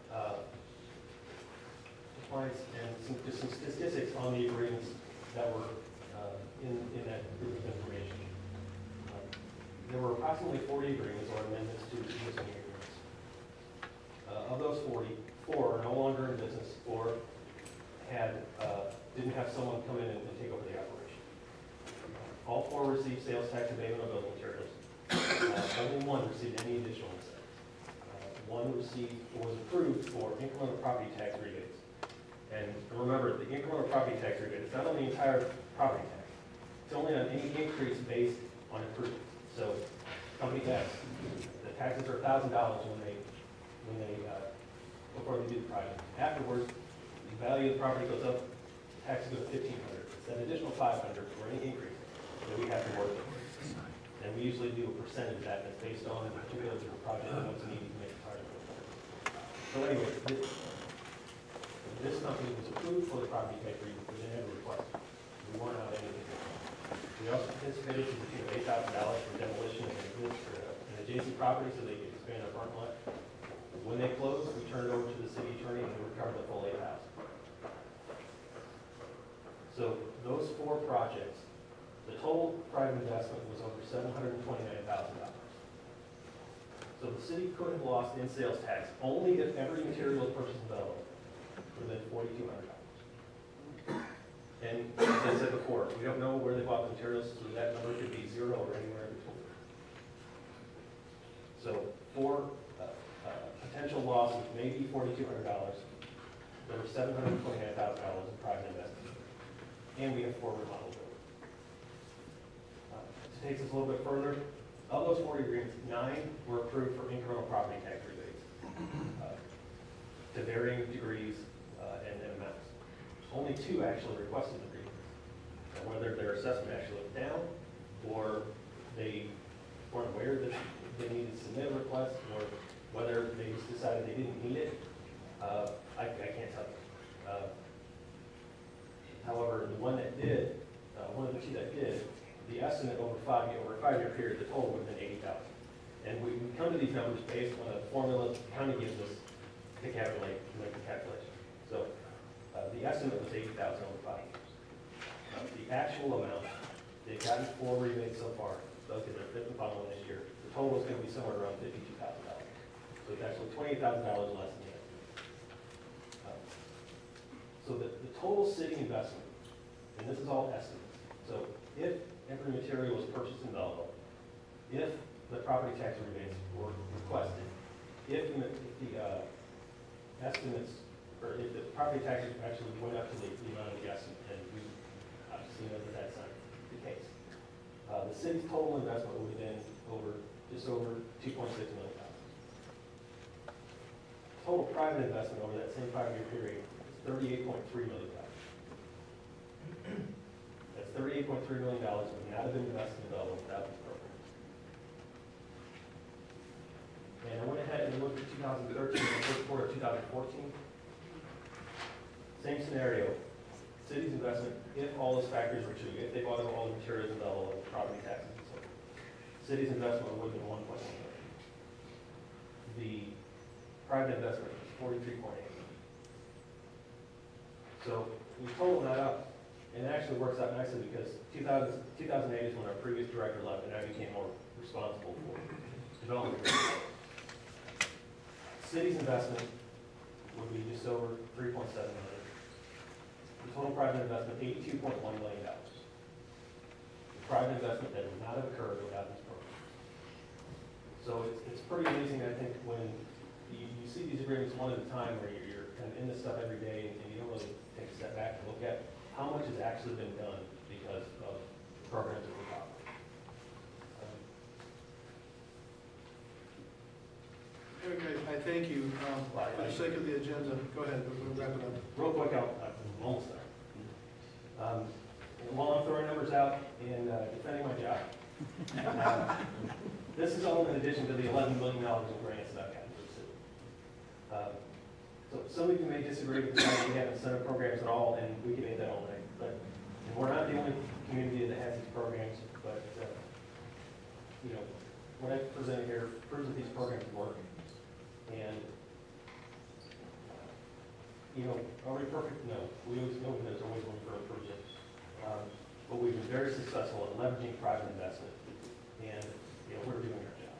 compliance and just some statistics on the agreements that were in that group of information. There were approximately 40 agreements or amendments to existing agreements. Of those 40, no longer in business or didn't have someone come in and take over the operation. All 4 received sales tax abatement on building materials. Only 1 received any additional incentives. 1 was approved for incremental property tax rebates. And remember, the incremental property tax rebate is not on the entire property tax. It's only on any increase based on improvements. So, company X, the taxes are $1,000 before they do the project. Afterwards, the value of the property goes up, the taxes go to $1,500. It's that additional $500 for any increase that we have to work with. And we usually do a percentage of that that's based on the particulars of the project and what's needed to make the project work. So anyway, this company was approved for the property tax rebate, but they never requested. We weren't out anything. We also participated to the tune of $8,000 for demolition of an adjacent property so they could expand our parking lot. When they closed, we turned it over to the city attorney and they recovered the full $8,000. So those 4 projects, the total private investment was over $729,000. So the city could have lost in sales tax only if every material was purchased in Belleville would have been $4,200. And as I said before, we don't know where they bought the materials, so that number could be 0 or anywhere in between. So for potential losses, maybe $4,200, there were $729,000 in private investment. And we have 4 remodel buildings. To take this a little bit further, of those 40 agreements, 9 were approved for incremental property tax rebates to varying degrees and amounts. Only 2 actually requested the rebates. Whether their assessment actually went down or they weren't aware that they needed to submit a request or whether they just decided they didn't need it, I can't tell you. However, the one that did, one of the 2 that did, the estimate over a 5-year period, the total would have been $80,000. And we come to these numbers based on a formula the county gives us to calculate, to make the calculation. So the estimate was $80,000 over 5 years. The actual amount they've gotten 4 rebates so far, they'll get their 5th and final one this year. The total is going to be somewhere around $52,000. So it's actually $28,000 less than the estimate. So the total city investment, and this is all estimates. So if every material was purchased in Belleville, if the property tax rebates were requested, if the estimates, or if the property taxes actually went up to the amount of the estimate, and we obviously know that that's not the case. The city's total investment would have been just over $2.6 million. Total private investment over that same 5-year period is $38.3 million. That's $38.3 million that would not have been invested in Belleville without this program. And I went ahead and looked at 2013, the first quarter of 2014. Same scenario. City's investment, if all those factors were true, if they bought all the materials in Belleville, and property taxes and so forth, city's investment would have been $1.1 million. The private investment was $43.8 million. So we total that up, and it actually works out nicely because 2008 is when our previous director left, and I became more responsible for development. City's investment would be just over $3.7 million. The total private investment, $82.1 million. The private investment that would not have occurred without this program. So it's pretty amazing, I think, when you see these agreements one at a time where you're kind of in this stuff every day and you don't really take a step back and look at how much has actually been done because of programs that we've offered. Okay, I thank you. For the sake of the agenda, go ahead, we'll wrap it up. Real quick, I'm almost done. While I'm throwing numbers out and defending my job, this is all in addition to the $11 million in grants that I've gotten for the city. So some of you may disagree with the fact that we have incentive programs at all, and we can make that all night. But we're not the only community that has these programs. But what I presented here proves that these programs work. And are we perfect? No. We always know there's always room for improvement. But we've been very successful in leveraging private investment, and we're doing our job.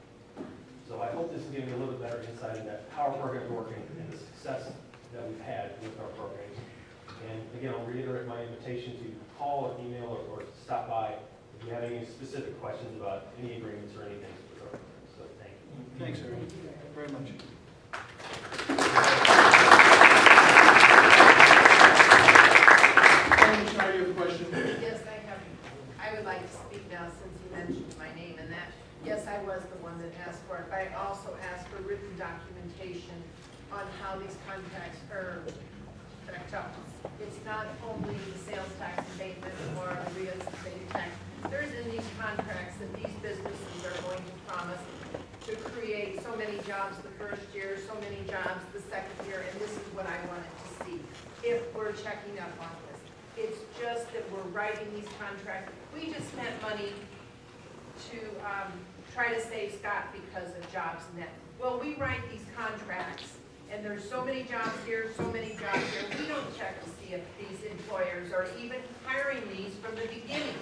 So I hope this is giving you a little bit better insight into how our program is working and the success that we've had with our programs. And again, I'll reiterate my invitation to call or email or stop by if you have any specific questions about any agreements or anything with our programs. So thank you. Thanks, Eric, very much. Sorry, you have a question? Yes, I would like to speak now since you mentioned my name and that, yes, I was the one that asked for it, but I also asked for written documentation on how these contracts are backed up. It's not only the sales tax abatement or the real estate tax. There's in these contracts that these businesses are going to promise to create so many jobs the first year, so many jobs the second year, and this is what I wanted to see if we're checking up on this. It's just that we're writing these contracts. We just spent money to try to save Scott because of jobs net. Well, we write these contracts, and there's so many jobs here, so many jobs here. We don't check to see if these employers are even hiring these from the beginning.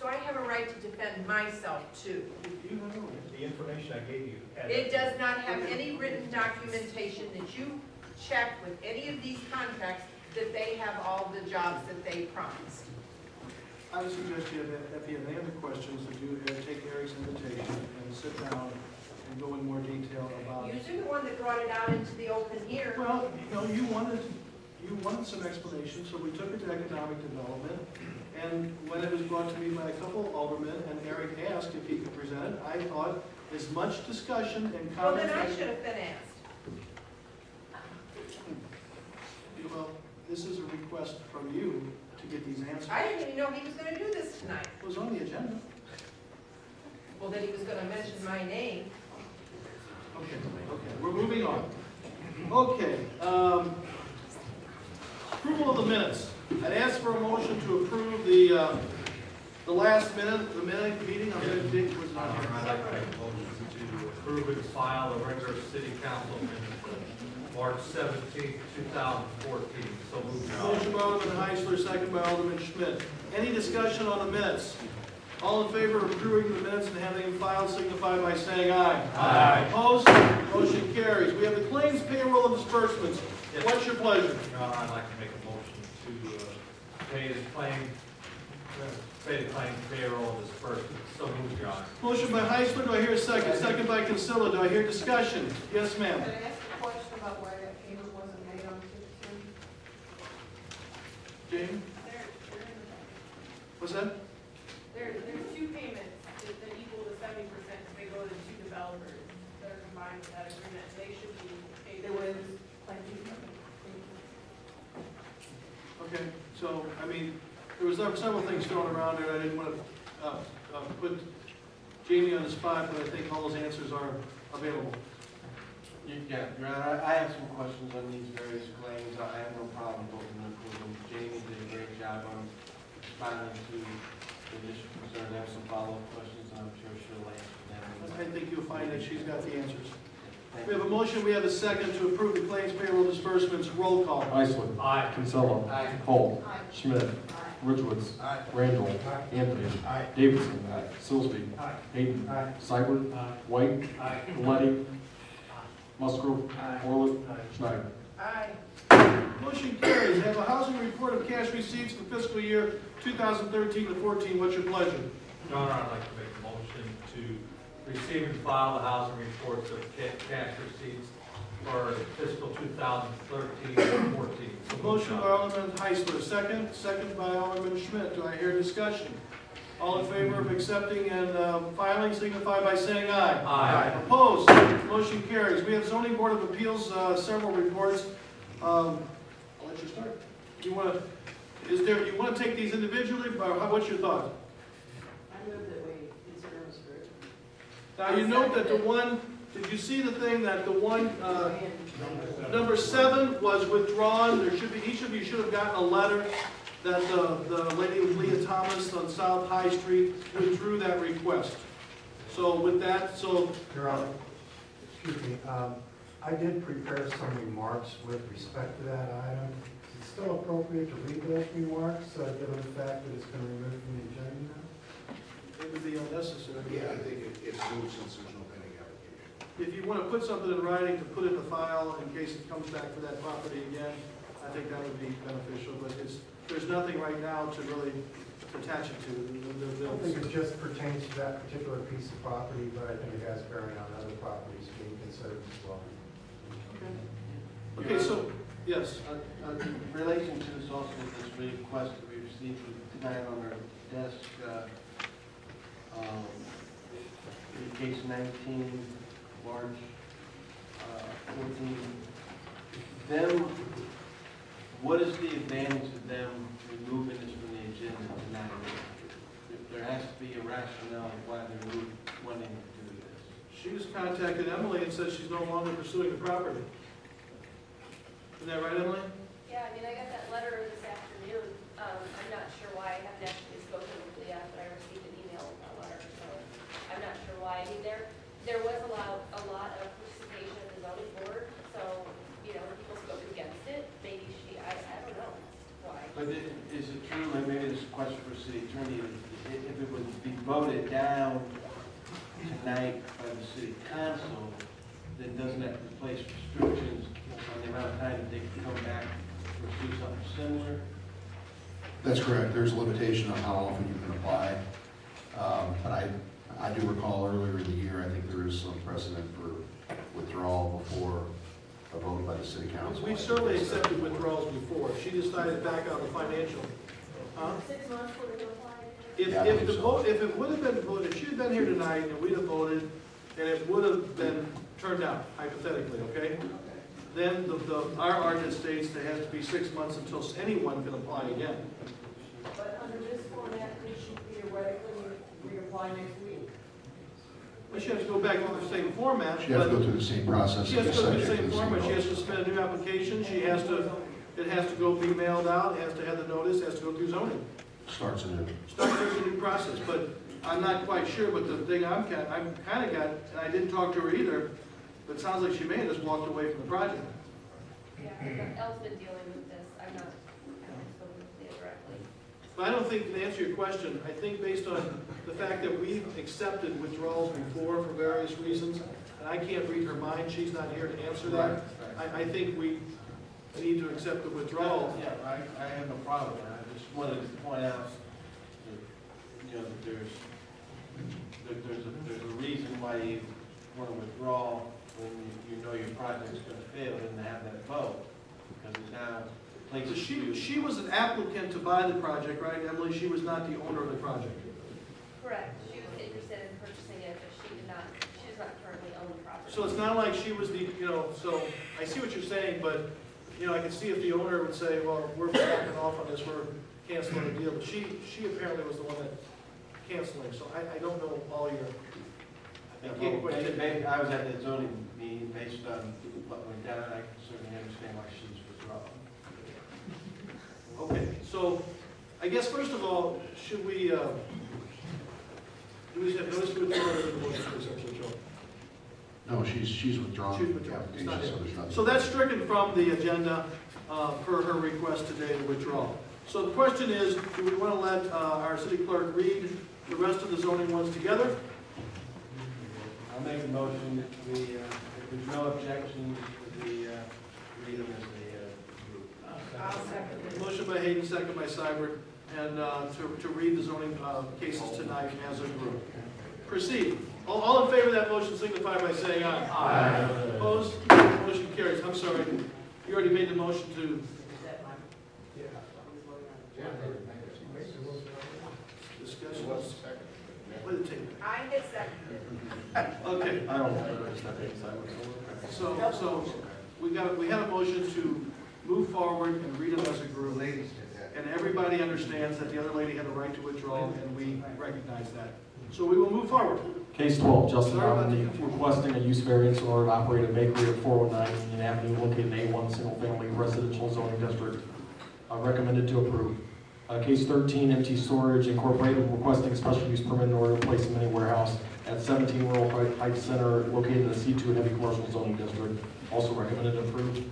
So I have a right to defend myself too. You know the information I gave you. It does not have any written documentation that you check with any of these contracts that they have all the jobs that they promised. I would suggest you have, if you have any other questions, that you take Eric's invitation and sit down and go in more detail about it. You're the one that brought it out into the open here. Well, you know, you wanted some explanation, so we took it to economic development. And when it was brought to me by a couple of aldermen, and Eric asked if he could present it, I thought as much discussion and Well, comment. then I should have been asked. Well, this is a request from you to get these answers. I didn't even know he was gonna do this tonight. It was on the agenda. Well, that he was gonna mention my name. Okay, we're moving on. Okay, approval of the minutes. I'd ask for a motion to approve the last minute, the meeting. I'm going to dig what's on here. I'd like to make a motion to approve and file the regular city council minutes of March 17th, 2014. So moved, Your Honor. Motion by Alderman Heisler, second by Alderman Schmidt. Any discussion on the minutes? All in favor of approving the minutes and having them filed signify by saying aye. Aye. Opposed? Motion carries. We have the claims, payroll, and disbursements. Yes. What's your pleasure? Your Honor, I'd like to make a motion to pay the claim, payroll, and disbursement. So moved, Your Honor. Motion by Heisler, do I hear a second? Second by Consilla, do I hear discussion? Yes, ma'am. Can I ask a question about why that payment wasn't made on 16? Jane? What's that? There's two payments that equal to 70%, because they go to two developers that are combined with that agreement. They should be paid. There was Okay, so, I mean, there was several things thrown around there. I didn't want to put Jamie on the spot, but I think all those answers are available. Yeah, Your Honor, I have some questions on these various claims. I have no problem voting to approve them. Jamie did a great job on responding to the initial concerns. I have some follow-up questions, and I'm sure she'll answer them. I think you'll find that she's got the answers. We have a motion, we have a second to approve the claims, payroll, disbursements. Roll call. Heisler. Aye. Kinsella. Aye. Holt. Schmidt. Ridgewitz. Randall. Anthony. Davidson. Sillsby. Hayden. Seibert. White. Galletti. Musgrove. Orlett. Schneider. Aye. Motion carries. We have a housing report of cash receipts for fiscal year 2013 to 14. What's your pleasure? Your Honor, I'd like to make a motion to receive and file the housing reports of cash receipts for fiscal 2013 and 14. So moved, Motion Your by Honor. Alderman Heisler, second by Alderman Schmidt. Do I hear discussion? All in favor of accepting and filing signify by saying aye. Aye. Opposed? Motion carries. We have zoning board of appeals, several reports. I'll let you start. You want to take these individually? What's your thought? I move that we consider them as group. Now you note that the one, did you see the thing that the one, number 7 was withdrawn? There should be, each of you should have gotten a letter that the lady with Leah Thomas on South High Street withdrew that request. So with that, Your Honor, excuse me, I did prepare some remarks with respect to that item. Is it still appropriate to read those remarks, given the fact that it's been removed from the agenda now? it would be unnecessary. Yeah, I think it's moved since there's no pending application. if you want to put something in writing to put in the file in case it comes back for that property again, I think that would be beneficial, but there's nothing right now to really attach it to. I don't think it just pertains to that particular piece of property, but I think it has bearing on other properties being considered as well. Okay, so, yes. In relation to this also, this request that we received tonight on our desk, case 19, March 14. Them, what is the advantage of them removing this from the agenda tonight? There has to be a rationale of why they're wanting to do this. She just contacted Emily and said she's no longer pursuing the property. Isn't that right, Emily? Yeah, I mean, I got that letter this afternoon. I'm not sure why. I haven't actually spoken with Leah, but I received an email with that letter, so I'm not sure why. I mean, there was a lot of participation at the zoning board, so, you know, people spoke against it. Maybe I don't know why. But is it true, and maybe this is a question for the city attorney, if it would be voted down tonight by the city council, then doesn't that place restrictions on the amount of time that they can come back or do something similar? That's correct. There's a limitation on how often you can apply. But I do recall earlier in the year, I think there is some precedent for withdrawal before a vote by the city council. We've certainly accepted withdrawals before. She decided back on the financial. 6 months for the apply? If it would have been voted, if she had been here tonight and we'd have voted, and it would have been turned out, hypothetically, okay? Then our ordinance states there has to be 6 months until anyone can apply again. But under this format, we should theoretically reapply next week. Well, she has to go back to the same format. She has to go through the same process. She has to go through the subject same to format. She has process. to submit a new application. It has to go be mailed out. It has to have the notice. It has to go through zoning. Starts anew. Starts a new process. But I'm not quite sure. But the thing I'm kind of got, and I didn't talk to her either. But it sounds like she may have just walked away from the project. Yeah, Elle's been dealing with this. I haven't spoken with Leah directly. But I don't think, to answer your question, I think based on the fact that we've accepted withdrawals before for various reasons, and I can't read her mind, she's not here to answer that. I think we need to accept the withdrawal. Yeah, I have no problem with that. I just wanted to point out that, you know, that there's a reason why you want to withdraw when you know your project's going to fail and have that vote, because it's now places you. She was an applicant to buy the project, right, Emily? She was not the owner of the project. Correct. She was interested in purchasing it, but she does not currently own the property. So it's not like she was the, so I see what you're saying, but, I can see if the owner would say, well, we're backing off on this, we're canceling the deal. But she apparently was the one that canceling, so I don't know all your, I can't quite take Maybe I was at the zoning meeting based on what went down. I can certainly understand why she's withdrawing. Okay, so I guess first of all, should we, do we have notice to withdraw or the motion to accept withdrawal? No, she's withdrawn. She's withdrawn. the It's not application, so here. there's nothing. So that's stricken from the agenda per her request today to withdraw. So the question is, do we want to let our city clerk read the rest of the zoning ones together? I'll make a motion that we, if there's no objections, we read them as a group. I'll second it. Motion by Hayden, second by Seibert, and to read the zoning cases tonight as a group. Proceed. All in favor of that motion signify by saying aye. Aye. Opposed? Motion carries. I'm sorry. You already made the motion to. Discussion. What did it take? I hit second. Okay. I don't want to step inside. So we had a motion to move forward and read them as a group. And everybody understands that the other lady had a right to withdraw, and we recognize that. So we will move forward. Case 12, Justin Sorry about Romney, the- requesting a use variance in order to operate a bakery at 409 Union Avenue located in A1 Single Family Residential Zoning District. Recommended to approve. Case 13, Empty Storage Incorporated, requesting special use permit in order to place a mini warehouse at 17 Rural Heights Center located in the C2 Heavy Commercial Zoning District. Also recommended to approve.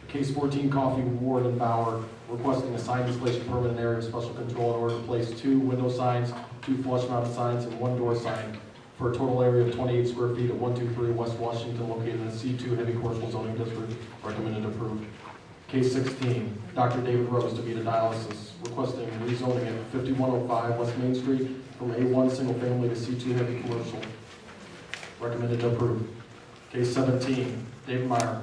Case 14, Coffee Ward and Bauer, requesting a sign installation permit in area of special control in order to place 2 window signs, 2 flush mounted signs, and 1 door sign for a total area of 28 square feet at 123 West Washington, located in the C2 heavy commercial zoning district. Recommended approved. Case 16, Dr. David Rose to be the dialysis, requesting rezoning at 5105 West Main Street from A1 single family to C2 heavy commercial. Recommended approved. Case 17, David Meyer,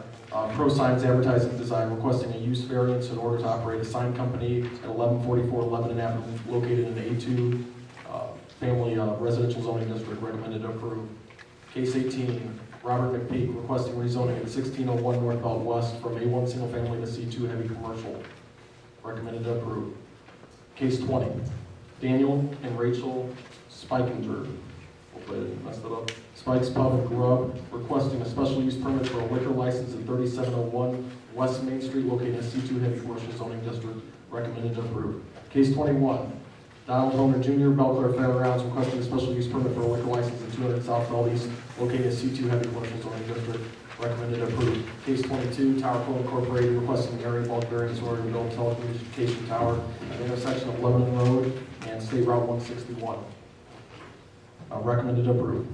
Pro Signs Advertising Design, requesting a use variance in order to operate a sign company at 1144 Lebanon Avenue, located in the A2 family residential zoning district. Recommended approved. Case 18, Robert McPeak, requesting rezoning at 1601 North Belt West from A1 single family to C2 heavy commercial. Recommended approved. Case 20, Daniel and Rachel Spikinger, hopefully I didn't mess that up, Spike's Pub and Grub, requesting a special use permit for a liquor license at 3701 West Main Street, located in C2 heavy commercial zoning district. Recommended approved. Case 21, Donald Homer Jr., Belclair Fairgrounds, requesting a special use permit for a liquor license at 200 South Bell East, located in C2 heavy commercial zoning district. Recommended approved. Case 22, Tower Co. Incorporated, requesting area bulk variance in order to build telecommunication tower at the intersection of Lebanon Road and State Route 161. Recommended approved.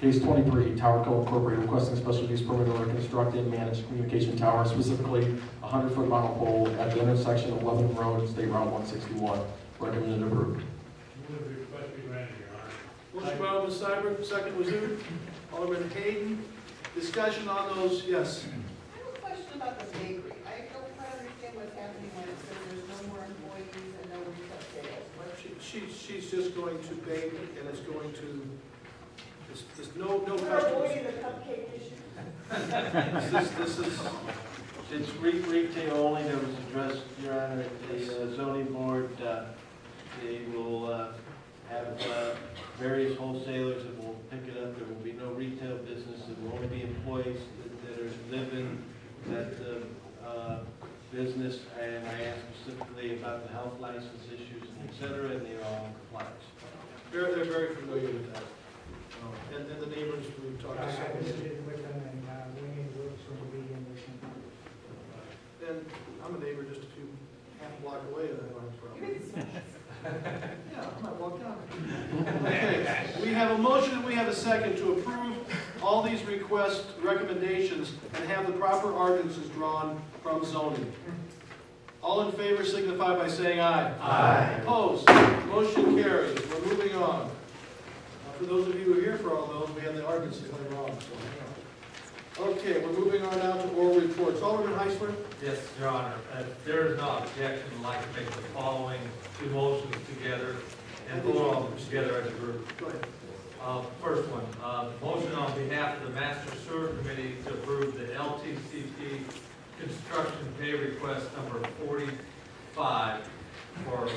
Case 23, Tower Co. Incorporated, requesting a special use permit to construct and manage communication tower, specifically a 100-foot monopole at the intersection of Lebanon Road and State Route 161. Recommended approved. Motion by Alderman Seibert, second was who? Alderman Hayden. Discussion on those, yes. I have a question about the bakery. I don't quite understand what's happening when it says there's no more employees and no retail sales. She's just going to bake and it's going to, there's no We're customers. avoiding the cupcake issue. This is, It's retail only that was addressed, Your Honor, at the zoning board. They will have various wholesalers that will pick it up. There will be no retail business. There will only be employees that are living that business. And I asked specifically about the health license issues and et cetera, and they're all in compliance. they're very familiar with that. And the neighbors we've talked to. I visited with them and Wayne works for the medium or something. And I'm a neighbor just a few, half a block away. Yeah, I might walk down. Okay, we have a motion and we have a second to approve all these requests, recommendations, and have the proper ordinances drawn from zoning. All in favor signify by saying aye. Aye. Opposed? Motion carries. We're moving on. For those of you who are here for all those, we have the ordinances later on. So hang on. Okay, we're moving on now to oral reports. Alderman Heisler? Yes, Your Honor. If there is no objection, I'd like to make the following two motions together and vote on them together as a group. Go ahead. First one, motion on behalf of the Master Sewer Committee to approve the LTCP construction pay request number 45 from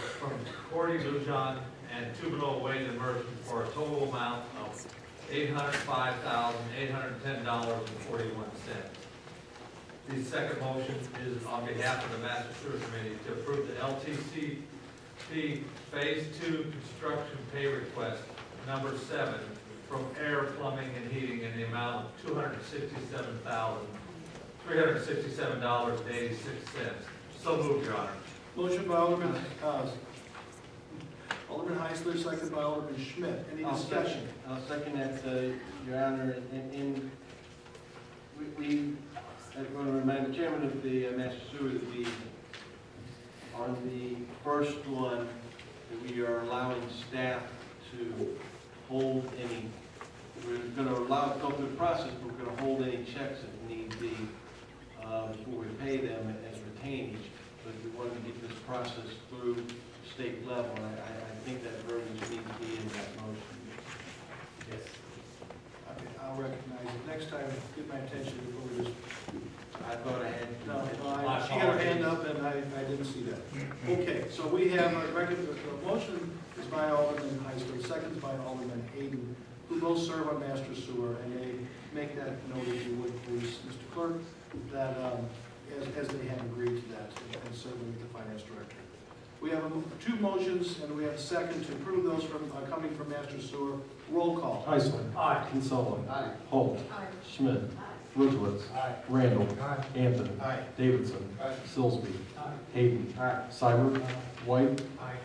Cordy Lujan and Tubino Wade and Merchant for a total amount of $805,810.41. The second motion is on behalf of the Master Sewer Committee to approve the LTCP Phase 2 construction pay request number 7 from Air Plumbing and Heating in the amount of $367.86. So moved, Your Honor. Motion by Alderman Heisler, second by Alderman Schmidt. Any discussion? I'll second that, Your Honor. I want to remind the chairman of the Master Sewer that on the first one, that we are allowing staff to hold any, we're going to allow it to go through the process, but we're going to hold any checks if need be before we pay them as retainage. But we want to get this process through state level. I think that verbiage needs to be in that motion. Yes. Okay, I'll recognize it. Next time, get my attention before we just... I thought I had. She had her hand up and I didn't see that. Okay, so we have a motion is by Alderman Heisler, second by Alderman Hayden, who both serve on Master Sewer, and they make that note, if you would, please, Mr. Clerk, that as they have agreed to that and serving with the Finance Director. We have two motions, and we have a second to approve those from coming from Master Sewer. Roll call. Heisler. Aye. Kinsella. Aye. Holt. Aye. Schmidt. Ridgewitz. Randall. Anthony. Aye. Davidson. Aye. Silsby. Hayden. Seibert. White.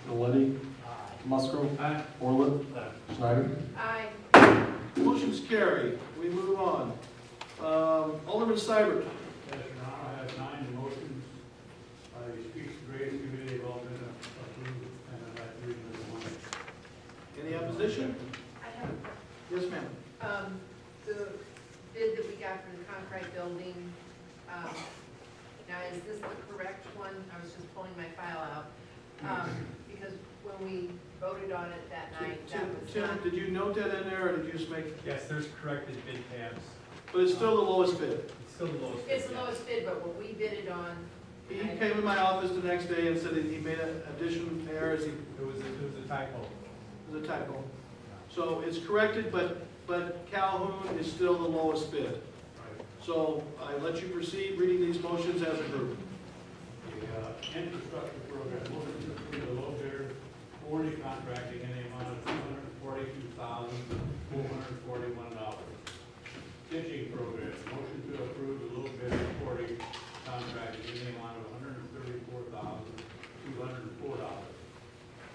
Galletti. Musgrove. Orlett. Schneider. Aye. Motion's carried. We move on. Alderman Seibert. Yes, Your Honor, I have 9 motions by the Streets and Grades Committee have all been approved, and I'd like to read them as one. Any opposition? I have Yes, ma'am. the bid that we got for the concrete building, now is this the correct one? I was just pulling my file out. Because when we voted on it that night, that was Tim, not, did you note that in there, or did you just make, Yes, there's corrected bid tabs. but it's still the lowest bid? It's still the lowest bid. it's the lowest bid, but what we bid it on, He came in my office the next day and said that he made an addition errors, he, It was a typo. it was a typo. So it's corrected, but Calhoun is still the lowest bid. Right. So I let you proceed reading these motions as approved. The infrastructure program, motion to approve the low bidder warranty contracting in the amount of $242,441. Ditching program, motion to approve the low bidder warranty contracting in the amount of $134,204.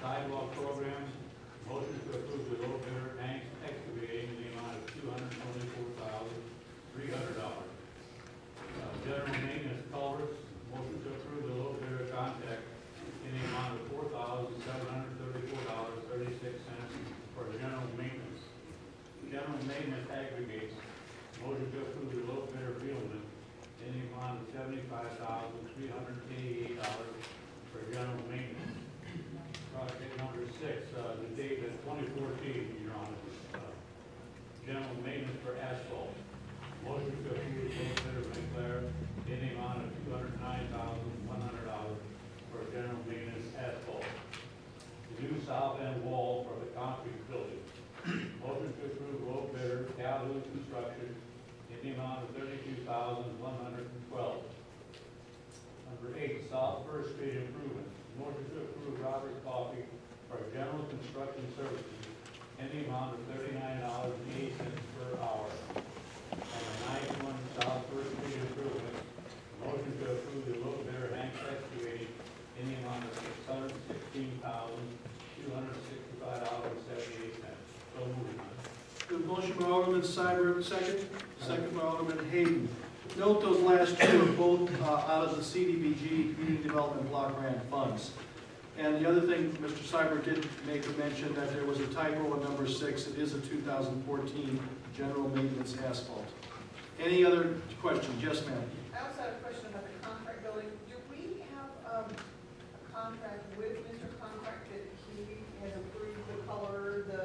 Sidewalk program, motion to approve the low bidder excavating in the amount of $224,300. General maintenance culverts, motion to approve the low bidder contract in the amount of $4,734.36 for general maintenance. General maintenance aggregates, motion to approve the low bidder fuelman in the amount of $75,388 for general maintenance. Project number 6, the date is 2014, Your Honor. General maintenance for asphalt. Motion to approve the low bidder Sinclair in the amount of $209,100 for general maintenance asphalt. The new south end wall for the concrete building. Motion to approve low bidder Calhoun Construction in the amount of $32,112. Number 8, South First Street improvement. Motion to approve Robert Coffey for general construction services in the amount of $39.08 per hour. And the 9th one, South First Street improvement. Motion to approve the low bidder Hanks Excavating in the amount of $616,265.78. So moving on. The motion by Alderman Seibert, second by Alderman Hayden. Note those last two are both out of the CDBG, Community Development Block Grant funds. And the other thing, Mr. Seibert did make a mention that there was a typo in number 6. It is a 2014 general maintenance asphalt. Any other questions? Yes, ma'am. I also have a question about the contract building. Do we have a contract with Mr. Contract that he has approved the color, the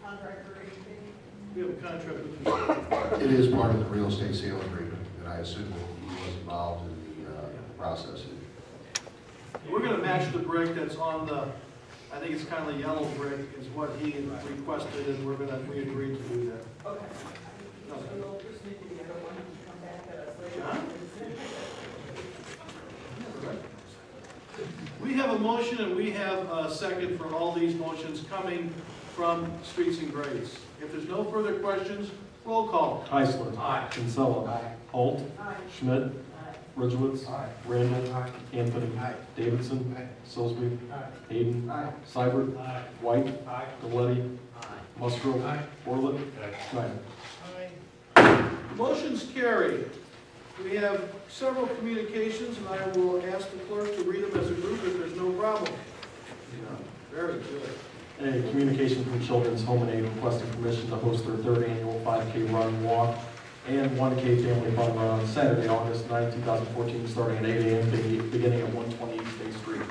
contract or anything? We have a contract with It is part of the real estate sale agreement, and I assume that he was involved in the process. We're going to match the brick that's on the, I think it's kind of the yellow brick is what he requested, and we agreed to do that. Okay. No. So you'll just need to be everyone to come back at us later. John? We have a motion and we have a second for all these motions coming from Streets and Grades. If there's no further questions, roll call. Heisler. Aye. Kinsella. Holt. Aye. Schmidt. Ridgewitz. Randall. Anthony. Davidson. Sillsby. Hayden. Seibert. Aye. White. Aye. Galletti. Musgrove. Orlett. Schneider. Motion's carried. We have several communications, and I will ask the clerk to read them as a group if there's no problem. Very good. A communication from Children's Home and Aid requesting permission to host their 3rd annual 5K run walk and 1K family fun run on Saturday, August 9, 2014, starting at 8 a.m. beginning at 120 East State Street.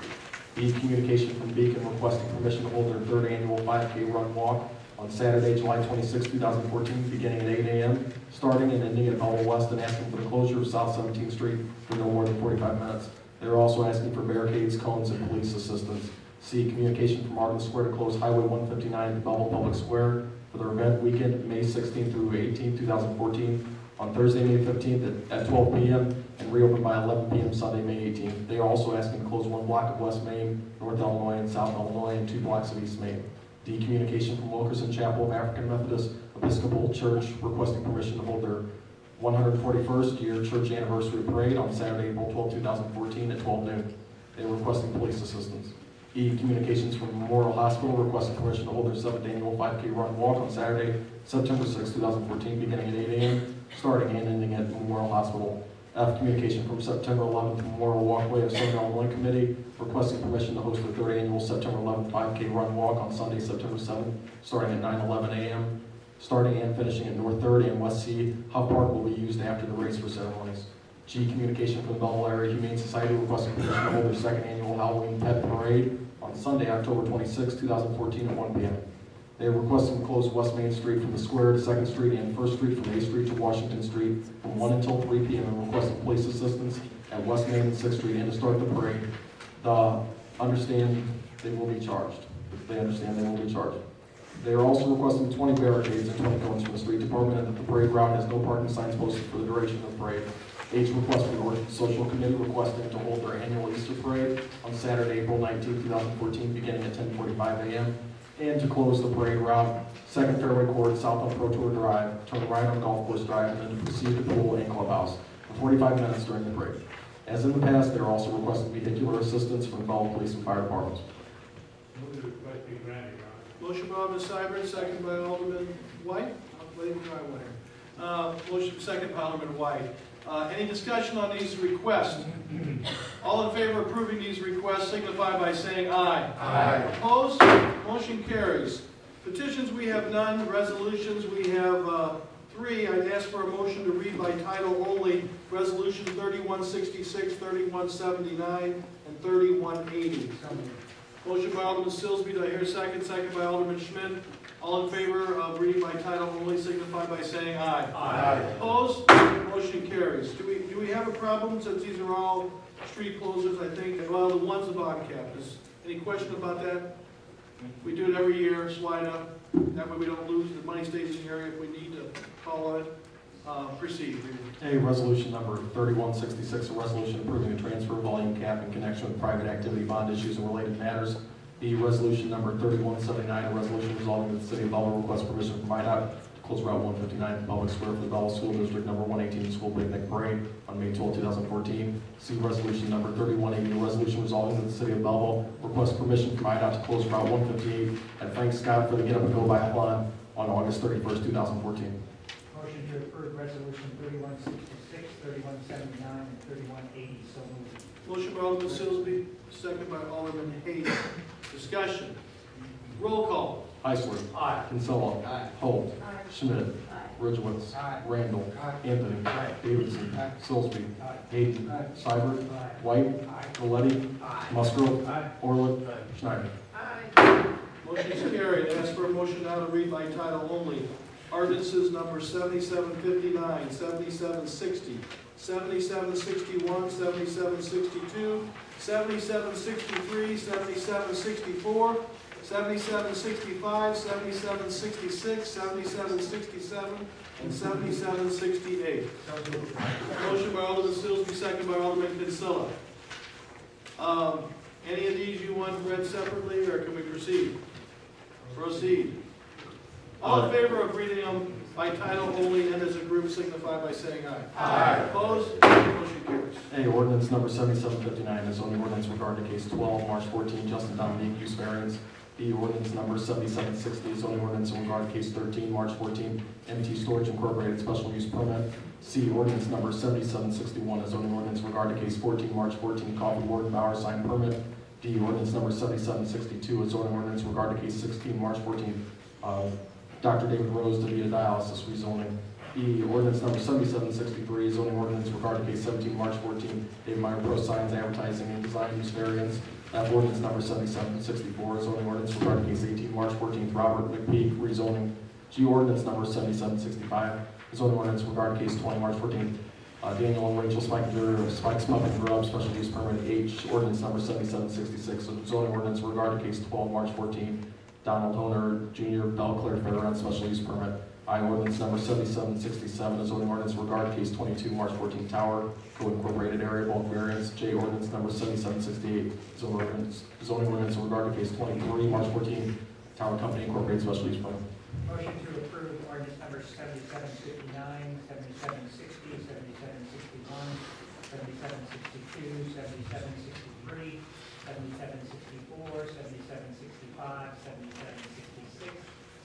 B, communication from Beacon requesting permission to hold their 3rd annual 5K run walk on Saturday, July 26, 2014, beginning at 8 a.m., starting and ending at Belleville West, and asking for the closure of South 17th Street for no more than 45 minutes. They're also asking for barricades, cones, and police assistance. C, communication from Arden Square to close Highway 159 at Belleville Public Square for their event weekend, May 16th through 18th, 2014, on Thursday, May 15th at 12 p.m., and reopen by 11 p.m. Sunday, May 18th. They are also asking to close 1 block of West Main, North Illinois, and South Illinois, and 2 blocks of East Main. D, communication from Wilkerson Chapel of African Methodist Episcopal Church requesting permission to hold their 141st year church anniversary parade on Saturday, April 12, 2014 at 12 noon. They are requesting police assistance. E, communications from Memorial Hospital requesting permission to hold their 7th annual 5K run walk on Saturday, September 6, 2014, beginning at 8 a.m., starting and ending at Memorial Hospital. F, communication from September 11th Memorial Walkway of Southern Illinois Committee requesting permission to host the 3rd annual September 11th 5K run walk on Sunday, September 7th, starting at 9:11 a.m., starting and finishing at North 3rd and West C. Huff Park will be used after the race for ceremonies. G, communication from the Belleville Area Humane Society requesting permission to hold their 2nd annual Halloween Pet Parade on Sunday, October 26, 2014 at 1 p.m. They are requesting to close West Main Street from the Square to 2nd Street and 1st Street from A Street to Washington Street from 1 until 3 p.m. and requesting police assistance at West Main and 6th Street and to start the parade. Understand they will be charged. They understand they will be charged. They are also requesting 20 barricades and 20 cones from the street department and that the parade route has no parking signs posted for the duration of the parade. H, request from the Orange Social Committee requesting to hold their annual Easter parade on Saturday, April 19, 2014, beginning at 10:45 a.m. and to close the parade route, 2nd Fairway Court, south on Pro Tour Drive, turn right on Golf Course Drive, and then to proceed to Pool and Clubhouse for 45 minutes during the parade. As in the past, they are also requesting vehicular assistance from the Belleville Police and Fire Departments. Motion by Alderman Seibert, second by Alderman White. I'm letting you drive away. Motion second by Alderman White. Any discussion on these requests? All in favor of approving these requests signify by saying aye. Aye. Opposed? Motion carries. Petitions we have none. Resolutions we have 3. I'd ask for a motion to read by title only Resolution 3166, 3179, and 3180. Motion by Alderman Silsby. Do I hear a second? Second by Alderman Schmidt. All in favor of reading by title only signify by saying aye. Aye. Opposed? Motion carries. Do we have a problem since these are all street closers, I think? Well, the one's the Bobcat. Is any question about that? We do it every year, slide up. That way we don't lose. The money stays in the area if we need to call on it. Proceed. A, resolution number 3166, a resolution approving a transfer volume cap in connection with private activity bond issues and related matters. B, resolution number 3179, a resolution resolving that the city of Belleville requests permission from IDOT to close Route 159 at the Public Square for the Belleville School District number 118 School Picnic Parade on May 12, 2014. C, resolution number 3180, a resolution resolving that the city of Belleville requests permission from IDOT to close Route 158 at Frank Scott for the Get Up and Go Biathlon on August 31st, 2014. Motion to approve resolution 3166, 3179, and 3180. So moved. Motion by Alderman Silsby, second by Alderman Hayes. Discussion. Roll call. Heisler. Aye. Kinsella. Aye. Holt. Aye. Schmidt. Aye. Ridgewitz. Aye. Randall. Aye. Anthony. Aye. Davidson. Aye. Silsby. Aye. Hayden. Aye. Seibert. Aye. White. Aye. Galletti. Aye. Musgrove. Aye. Orland. Aye. Schneider. Aye. Motion is carried. Ask for a motion now to read by title only. Ordinances number 7759, 7760, 7761, 7762, 7763, 7764, 7765, 7766, 7767, and 7768. Motion by Alderman Silsby, second by Alderman Kinsella. Any of these you want read separately, or can we proceed? Proceed. All in favor of reading them by title only and as a group signify by saying aye. Aye. Opposed? Motion carries. A, ordinance number 7759, a zoning ordinance regarding case 12, March 14, Justin Dominique use variance. B, ordinance number 7760, a zoning ordinance regarding case 13, March 14, MT Storage Incorporated special use permit. C, ordinance number 7761, a zoning ordinance regarding case 14, March 14, Coffee Warden Bauer sign permit. D, ordinance number 7762, a zoning ordinance regarding case 16, March 14, Dr. David Rose to be a dialysis rezoning. E, ordinance number 7763, zoning ordinance regarding case 17, March 14, David Meyer Pro Signs Advertising and Design Use Variance. F, ordinance number 7764, zoning ordinance regarding case 18, March 14, Robert McPeak rezoning. G, ordinance number 7765, zoning ordinance regarding case 20, March 14, Daniel and Rachel Spike's Pup and Grub special use permit. H, ordinance number 7766, zoning ordinance regarding case 12, March 14, Donald Honer Jr. Belle Claire Fairgrounds special use permit. I, ordinance number 7767, a zoning ordinance regarding case 22, March 14, Tower Co Incorporated area bulk variance. J, ordinance number 7768, zoning ordinance regarding case 23, March 14, Tower Company Incorporated special use permit. Motion to approve ordinance number 7759, 7760, 7761, 7762, 7763, 7764, 7765, 7766,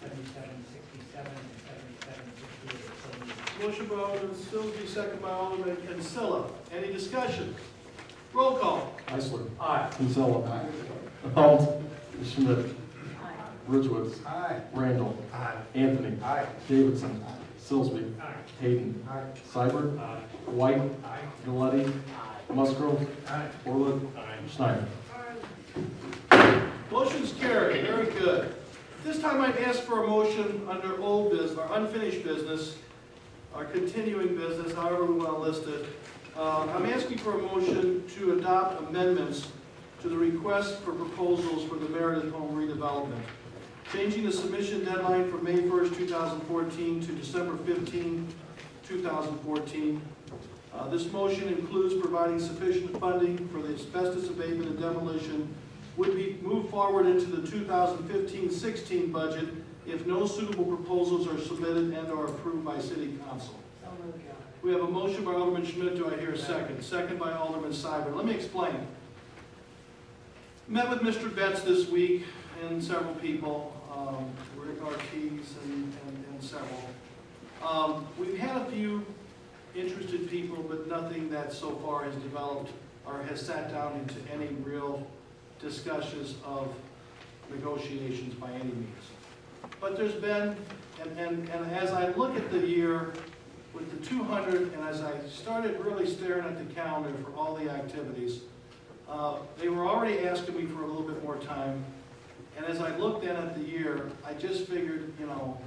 7767, and 7768. So moved. Motion by Alderman Silsby, second by Alderman Kinsella. Any discussion? Roll call. Heisler. Aye. Kinsella. Holt. Schmidt. Ridgewood. Randall. Anthony. Davidson. Silsby. Hayden. Seibert. White. Galletti. Musgrove. Orland. Schneider. Motion's carried. Very good. This time I'd ask for a motion under old business, or unfinished business, or continuing business, however we want to list it. I'm asking for a motion to adopt amendments to the request for proposals for the Meredith Home redevelopment, changing the submission deadline from May 1st, 2014 to December 15, 2014. This motion includes providing sufficient funding for the asbestos abatement and demolition would be moved forward into the 2015-16 budget if no suitable proposals are submitted and are approved by City Council. We have a motion by Alderman Schmidt. Do I hear a second? Second by Alderman Seibert. Let me explain. Met with Mr. Betts this week and several people, Rick Ortiz and several. We've had a few interested people, but nothing that so far has developed or has sat down into any real discussions of negotiations by any means. But there's been, and as I look at the year with the 200, and as I started really staring at the calendar for all the activities, they were already asking me for a little bit more time. And as I looked at the year, I just figured, you know,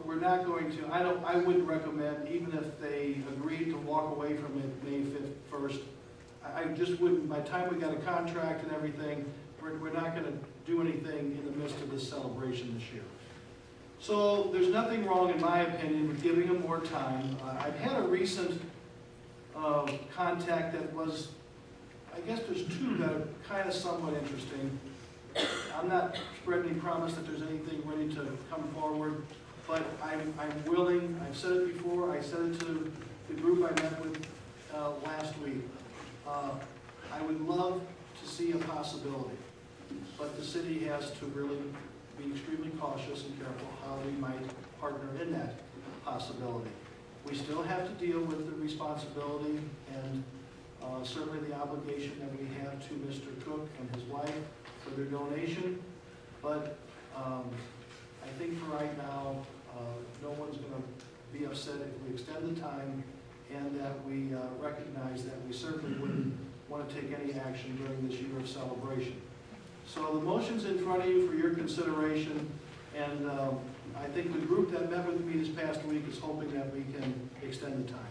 we're not going to, I wouldn't recommend, even if they agreed to walk away from it May 1st, I just wouldn't, by the time we got a contract and everything, we're not going to do anything in the midst of this celebration this year. So there's nothing wrong, in my opinion, with giving them more time. I've had a recent contact that was, I guess there's two that are kind of somewhat interesting. I'm not spreading any promise that there's anything ready to come forward, but I'm willing. I've said it before. I said it to the group I met with last week. I would love to see a possibility, but the city has to really be extremely cautious and careful how we might partner in that possibility. We still have to deal with the responsibility and certainly the obligation that we have to Mr. Cook and his wife for their donation, but I think for right now, no one's going to be upset if we extend the time and that we recognize that we certainly wouldn't want to take any action during this year of celebration. So the motion's in front of you for your consideration, and I think the group that met with me this past week is hoping that we can extend the time.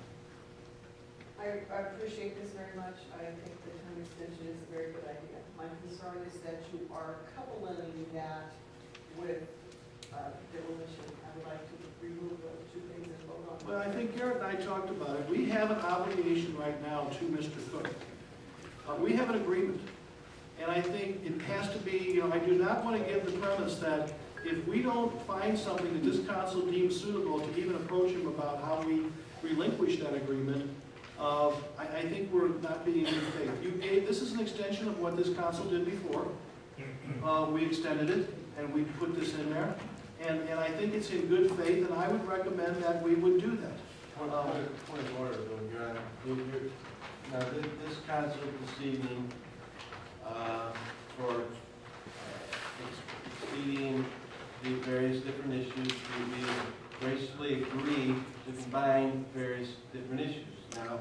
I appreciate this very much. I think the time extension is a very good idea. My concern is that you are coupling that with demolition. I would like to remove those two things and vote on them. Well, I think Garrett and I talked about it. We have an obligation right now to Mr. Cook. We have an agreement. And I think it has to be, you know, I do not want to give the premise that if we don't find something that this council deems suitable to even approach him about how we relinquish that agreement, I think we're not being in good faith. This is an extension of what this council did before. We extended it, and we put this in there. And I think it's in good faith, and I would recommend that we would do that. Point of order, though, Your Honor. Now, this council this evening, for expeding the various different issues, we graciously agreed to combine various different issues. Now,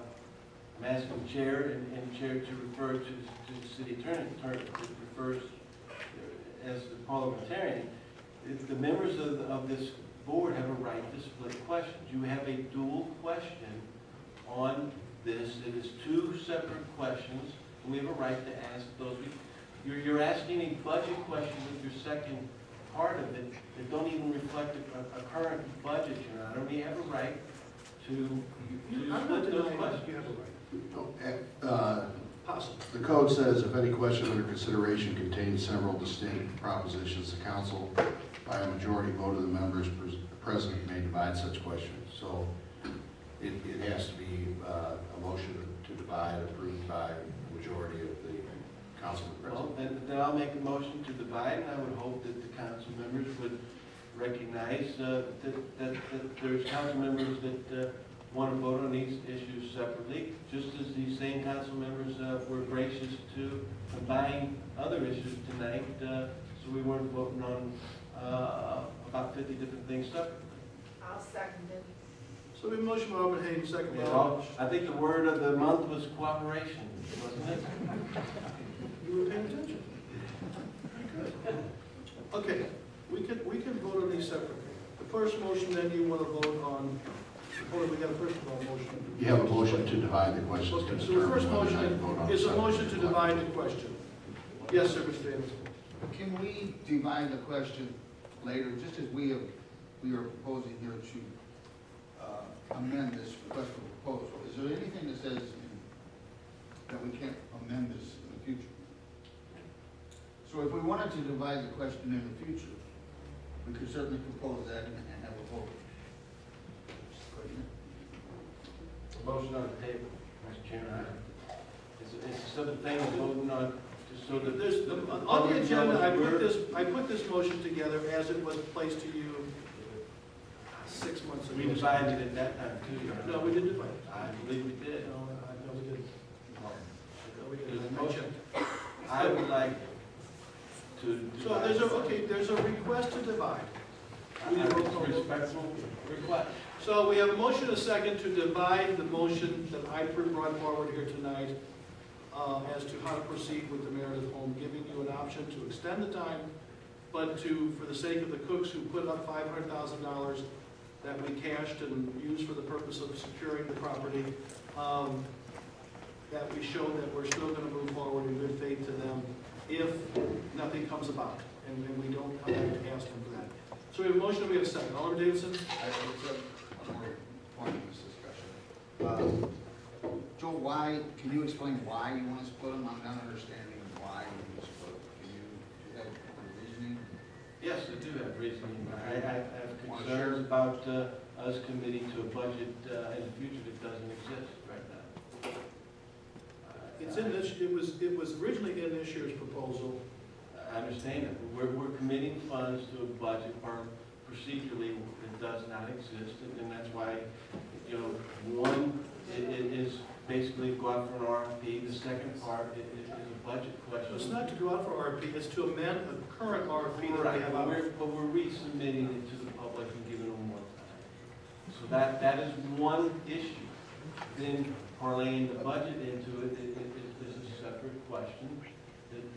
I'm asking the chair and chair to refer to the city attorney, who refers as the parliamentarian. The members of this board have a right to split questions. You have a dual question on this. It is two separate questions, and we have a right to ask those. You're asking a budget question with your second part of it that don't even reflect a current budget, Your Honor. We have a right to split those questions. You have a right. Possible. The code says if any question under consideration contains several distinct propositions, the council, by a majority vote of the members present, may divide such questions. So it has to be a motion to divide approved by majority of the councilman Well, present. then I'll make a motion to divide, and I would hope that the council members would recognize that there's council members that want to vote on these issues separately, just as these same council members were gracious to combine other issues tonight, so we weren't voting on about 50 different things separately. I'll second it. So we have a motion by Alderman Hayden, second by You Alderman. know, I think the word of the month was cooperation, wasn't it? You were paying attention. Good. Okay, we can vote on these separately. The first motion then you want to vote on, hold on, we got a first of all motion. You have a motion to divide the questions. Okay, to so the first determine whether or not you motion vote on is a separate motion to or divide the question. Yes, sir, Mr. Davis. Can we divide the question later, just as we are proposing here to amend this request for proposal? Is there anything that says that we can't amend this in the future? So if we wanted to divide the question in the future, we could certainly propose that and have a vote. Couldn't it? Motion on the table, Mr. Chairman. It's a simple thing of voting on, just so that There's, on the agenda, I put this motion together as it was placed to you 6 months ago. we divided it that time too. No, we didn't divide. I believe we did. No, we didn't. No, we There's a didn't. motion. I would like to. So there's a request to divide. It's a respectful request. So we have a motion, a second, to divide the motion that I brought forward here tonight as to how to proceed with the Meredith home, giving you an option to extend the time, but for the sake of the Cooks who put up $500,000 that we cashed and used for the purpose of securing the property, that we show that we're still going to move forward in good faith to them if nothing comes about, and we don't come back to ask them for that. So we have a motion, we have a second. Alderman Davidson? One more point in this discussion. Joe, can you explain why you want to split them? I'm not understanding why you want to split them. Do you have a reasoning? Yes, I do have reasoning. I have concerns about us committing to a budget in the future that doesn't exist right now. It's in this, it was originally in this year's proposal. I understand that, but we're committing funds to a budget or procedurally that does not exist, and that's why, you know, one is basically go out for an RFP. The second part is a budget question. So it's not to go out for RFP, it's to amend a current RFP that Right, we have out. but we're resubmitting it to the public and giving them more time. So that is one issue. Then parlaying the budget into it is a separate question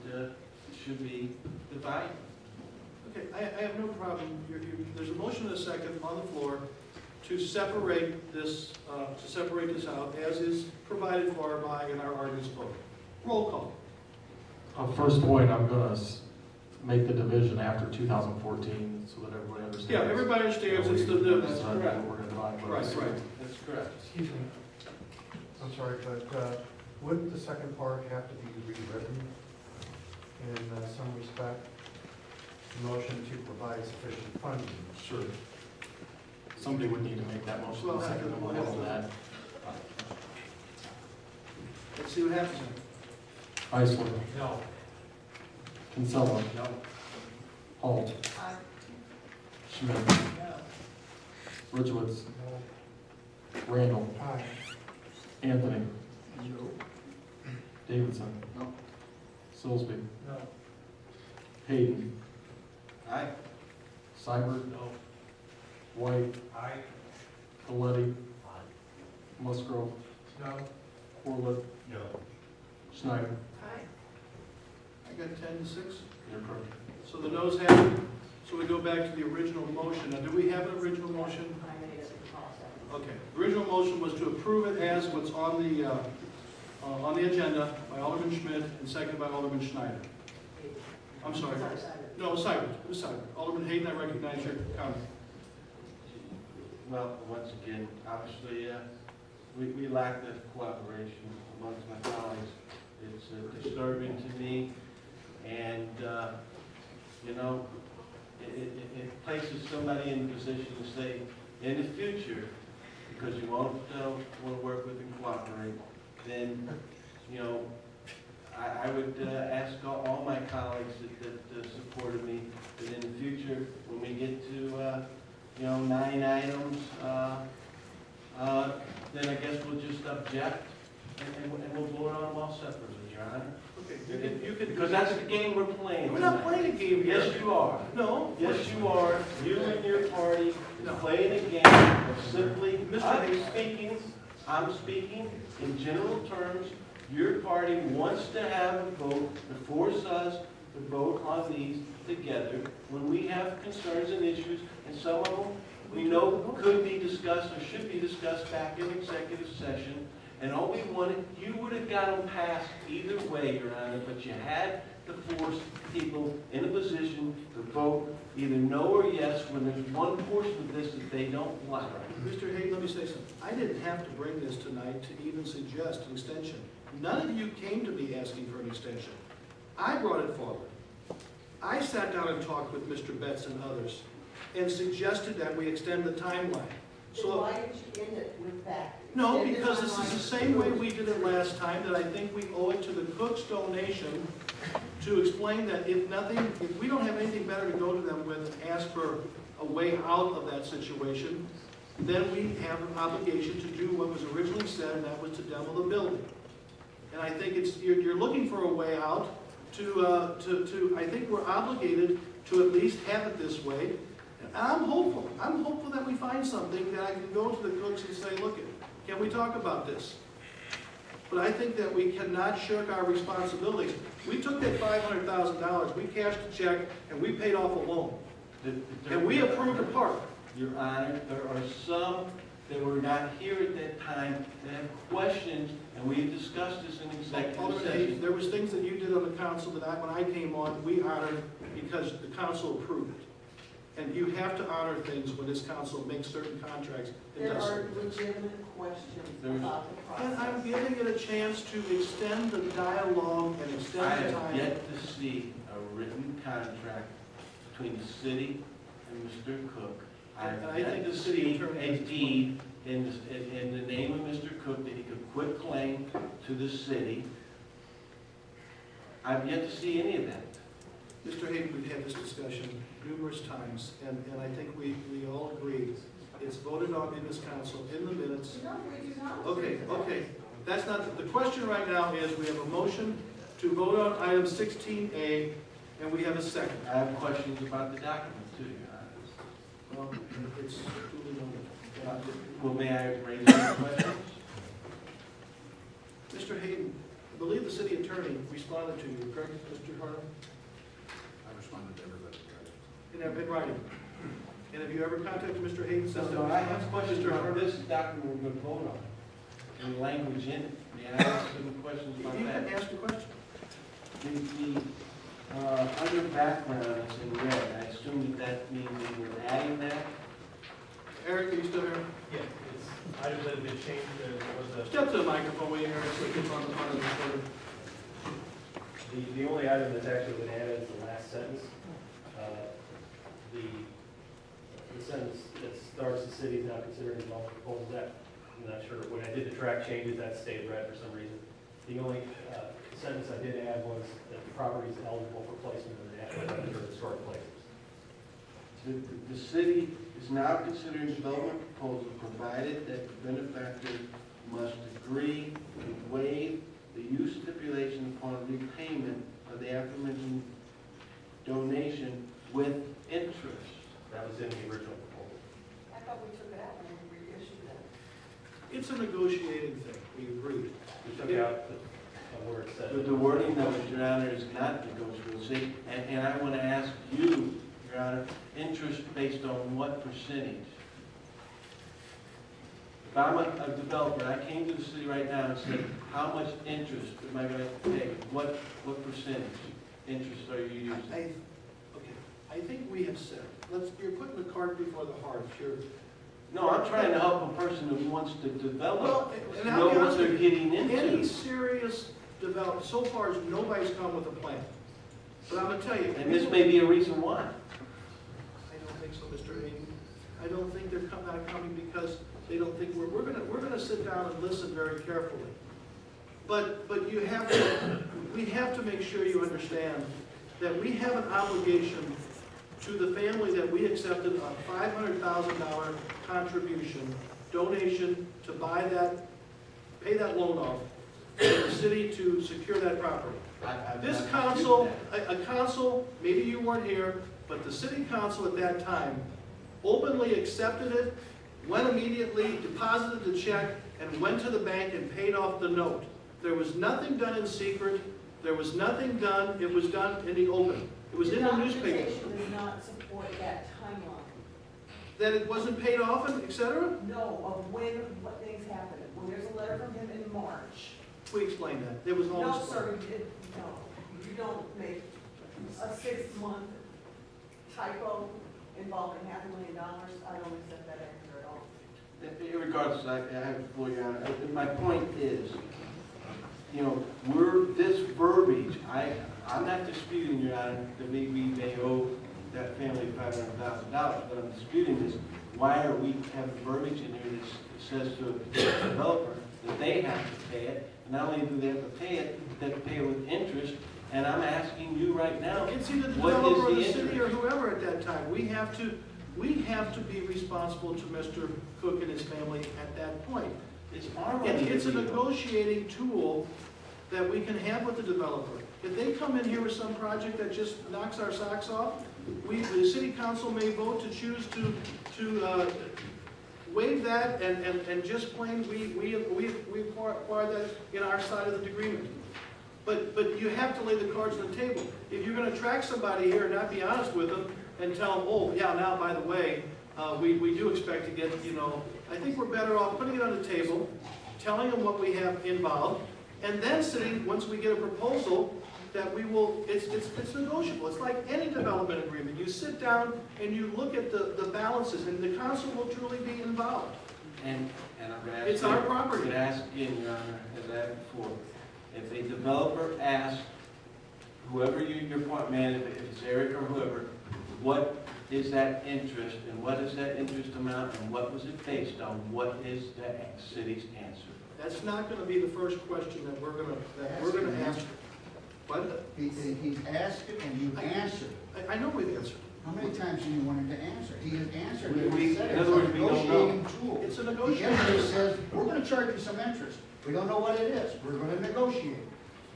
that should be divided. Okay, I have no problem. There's a motion and a second on the floor to separate this out as is provided for by in our ordinance book. Roll call. First point, I'm going to make the division after 2014 so that everybody understands. Yeah, everybody understands it's the new. That's correct. We're going to divide. Right. That's correct. Excuse me. I'm sorry, but wouldn't the second part have to be rewritten in some respect? The motion to provide sufficient funding. Sure. Somebody would need to make that motion. Well, Second, and we'll handle that. Let's see what happens. Heisler. No. Kinsella. No. Holt. Schmidt. Ridgewitz. Randall. Aye. Anthony. Davidson. No. Sillsby. No. Hayden. Aye. Seibert. No. White. Aye. Coletti. Musgrove. No. Corlett. No. Schneider. Aye. I got 10-6. You're correct. So the noes have it. So we go back to the original motion. Now, do we have an original motion? Okay. The original motion was to approve it as what's on the agenda by Alderman Schmidt and seconded by Alderman Schneider. I'm sorry. No, Seibert. It was Seibert. Alderman Hayden, I recognize your comment. Well, once again, obviously, we lack the cooperation amongst my colleagues. It's disturbing to me, and, you know, it places somebody in a position to say, in the future, because you won't want to work with and cooperate, then, you know, I would ask all my colleagues that supported me that in the future, when we get to, you know, 9 items, then I guess we'll just object and we'll vote on them all separately, Your Honor. Okay, you could. Because that's the game we're playing. We're not playing a game here. Yes, you are. No. Yes, you are. You and your party No. is playing a game of simply, Mr. I'm speaking in general terms. Your party wants to have a vote to force us to vote on these together when we have concerns and issues, and some of them we know could be discussed or should be discussed back in executive session. And all we wanted, you would have got them passed either way, Your Honor, but you had to force people in a position to vote either no or yes when there's one portion of this that they don't like. Mr. Hayden, let me say something. I didn't have to bring this tonight to even suggest an extension. None of you came to me asking for an extension. I brought it forward. I sat down and talked with Mr. Betts and others and suggested that we extend the timeline. So why did you end it with that? No, because this is the same way we did it last time, that I think we owe it to the Cook's donation to explain that if we don't have anything better to go to them with and ask for a way out of that situation, then we have an obligation to do what was originally said, and that was to demo the building. And I think you're looking for a way out I think we're obligated to at least have it this way. And I'm hopeful that we find something that I can go to the Cooks and say, look, can we talk about this? But I think that we cannot shirk our responsibilities. We took that $500,000, we cashed a check, and we paid off a loan. And we approved a park. Your Honor, there are some that were not here at that time that have questions, and we've discussed this in executive session. There was things that you did on the council that when I came on, we honored because the council approved it. And you have to honor things when this council makes certain contracts. There are legitimate questions about the process. And I'm giving it a chance to extend the dialogue and I extend the have time. yet to see a written contract between the city and Mr. Cook. I And have I yet think to the city see attorney a has- deed in the name of Mr. Cook that he could quit claim to the city. I've yet to see any of that. Mr. Hayden, we've had this discussion numerous times, and I think we all agree. It's voted on in this council, in the minutes. No, we do not. Okay. That's not, the question right now is, we have a motion to vote on item 16A, and we have a second. I have questions about the document too, Your Honor. Well, it's duly noted. Well, may I raise any questions? Mr. Hayden, I believe the city attorney responded to you, correct, Mr. Harder? I responded to everybody. In writing. And have you ever contacted Mr. Hayden since? So I have questions Mr. about Harder? this document we're going to vote on, and language in it. May I ask some questions about You that? can ask a question. Under background, it's in red. I assume that means that we're adding that? Eric, are you still here? Yeah, it's items that have been changed, there was Step to the microphone, will you, Eric, so it gets on the front of the recorder. the only item that's actually been added is the last sentence. The sentence that starts, the city is now considering development proposals. That, I'm not sure, when I did the track changes, that stayed red for some reason. The only sentence I did add was that the property is eligible for placement in the National Register of Historic Places. The city is now considering development proposal provided that the benefactor must agree to waive the use stipulation upon repayment of the aforementioned donation with interest. That was in the original proposal. I thought we took it out when we reissued that. It's a negotiating thing, we agreed. We took out the word it said. The wording though, Your Honor, is not negotiable. See, and I want to ask you, Your Honor, interest based on what percentage? If I'm a developer, I came to the city right now and said, how much interest am I going to pay? What percentage interest are you using? I think we have said, you're putting the cart before the horse. No, I'm trying to help a person who wants to develop, Well, to and know I'll be what honest they're with you, getting any into. serious development, so far as nobody's come with a plan. But I'm gonna tell you. And this may be a reason why. I don't think so, Mr. Hayden. I don't think they're not coming because They don't think we're gonna sit down and listen very carefully. But we have to make sure you understand that we have an obligation to the family that we accepted a $500,000 contribution, donation to pay that loan off, for the city to secure that property. This council, a council, maybe you weren't here, but the city council at that time openly accepted it, went immediately, deposited the check, and went to the bank and paid off the note. There was nothing done in secret. There was nothing done. It was done in the open. It was in the newspaper. The documentation does not support that timeline. That it wasn't paid off, et cetera? No, of what things happened. When there's a letter from him in March. We explained that. There was No, always. sir, no. You don't make a 6-month typo involving $500,000. I don't accept that answer at all. Regardless, I have the floor, Your Honor. My point is, you know, this verbiage, I'm not disputing, Your Honor, that maybe they owe that family $500,000, but I'm disputing this. Why are we having verbiage in here that says to the developer that they have to pay it? And not only do they have to pay it, they have to pay it with interest. And I'm asking you right now, It's either the what developer or is the the city interest? or whoever at that time. We have to be responsible to Mr. Cook and his family at that point. It's our money. It's a negotiating tool that we can have with the developer. If they come in here with some project that just knocks our socks off, the city council may vote to choose to waive that and just plain, we acquire that in our side of the agreement. But you have to lay the cards on the table. If you're gonna track somebody here and not be honest with them and tell them, oh, yeah, now, by the way, we do expect to get, you know, I think we're better off putting it on the table, telling them what we have involved, and then sitting, once we get a proposal, that we will, it's negotiable. It's like any development agreement. You sit down and you look at the balances, and the council will truly be involved. And I'm going to ask It's our property. I'm going to ask again, Your Honor, as I have before. If a developer asks whoever your point man, if it's Eric or whoever, what is that interest, and what is that interest amount, and what was it based on, what is the city's answer? That's not going to be the first question that we're going to ask. What? He's asked it and you answered. I know we've answered. How many times do you want him to answer? He has answered. In other words, we don't know. Tool. It's a The negotiating. interest says, we're going to charge you some interest. We don't know what it is. We're going to negotiate.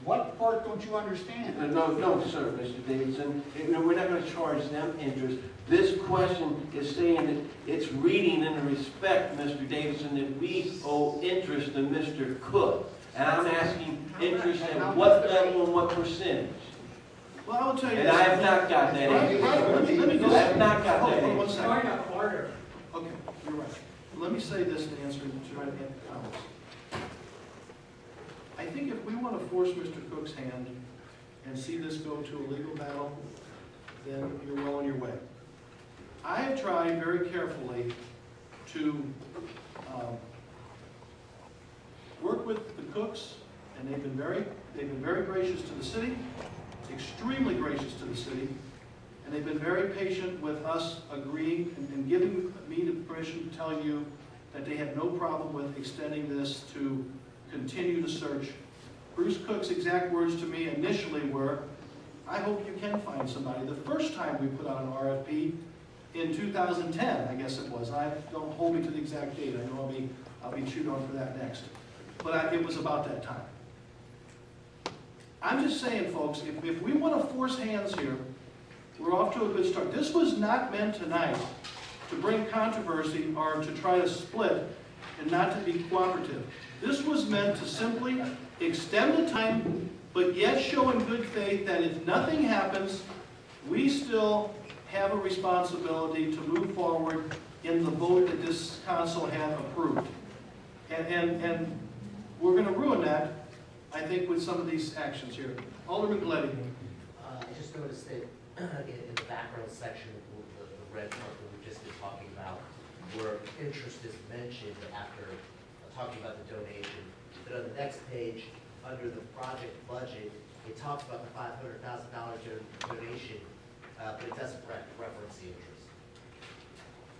What part don't you understand? No, sir, Mr. Davidson. We're not going to charge them interest. This question is saying that it's reading in respect, Mr. Davidson, that we owe interest to Mr. Cook. And I'm asking interest at what level and what percentage? Well, I will tell you And this. I have not got that answer. Let me I have not got that hold on one answer. second. Okay, you're right. Let me say this in answer to my comments. I think if we want to force Mr. Cook's hand and see this go to a legal battle, then you're well on your way. I have tried very carefully to work with the Cooks, and they've been very gracious to the city, extremely gracious to the city, and they've been very patient with us agreeing and giving me the permission to tell you that they have no problem with extending this to continue the search. Bruce Cook's exact words to me initially were, I hope you can find somebody. The first time we put out an RFP in 2010, I guess it was. Don't hold me to the exact date. I know I'll be chewed on for that next. But it was about that time. I'm just saying, folks, if we want to force hands here, we're off to a good start. This was not meant tonight to bring controversy or to try to split and not to be cooperative. This was meant to simply extend the time, but yet show in good faith that if nothing happens, we still have a responsibility to move forward in the vote that this council had approved. And we're going to ruin that, I think, with some of these actions here. Alderman Gleddy. I just noticed that in the background section of the red part that we've just been talking about, where interest is mentioned after talking about the donation, but on the next page, under the project budget, it talks about the $500,000 donation, but it doesn't reference the interest.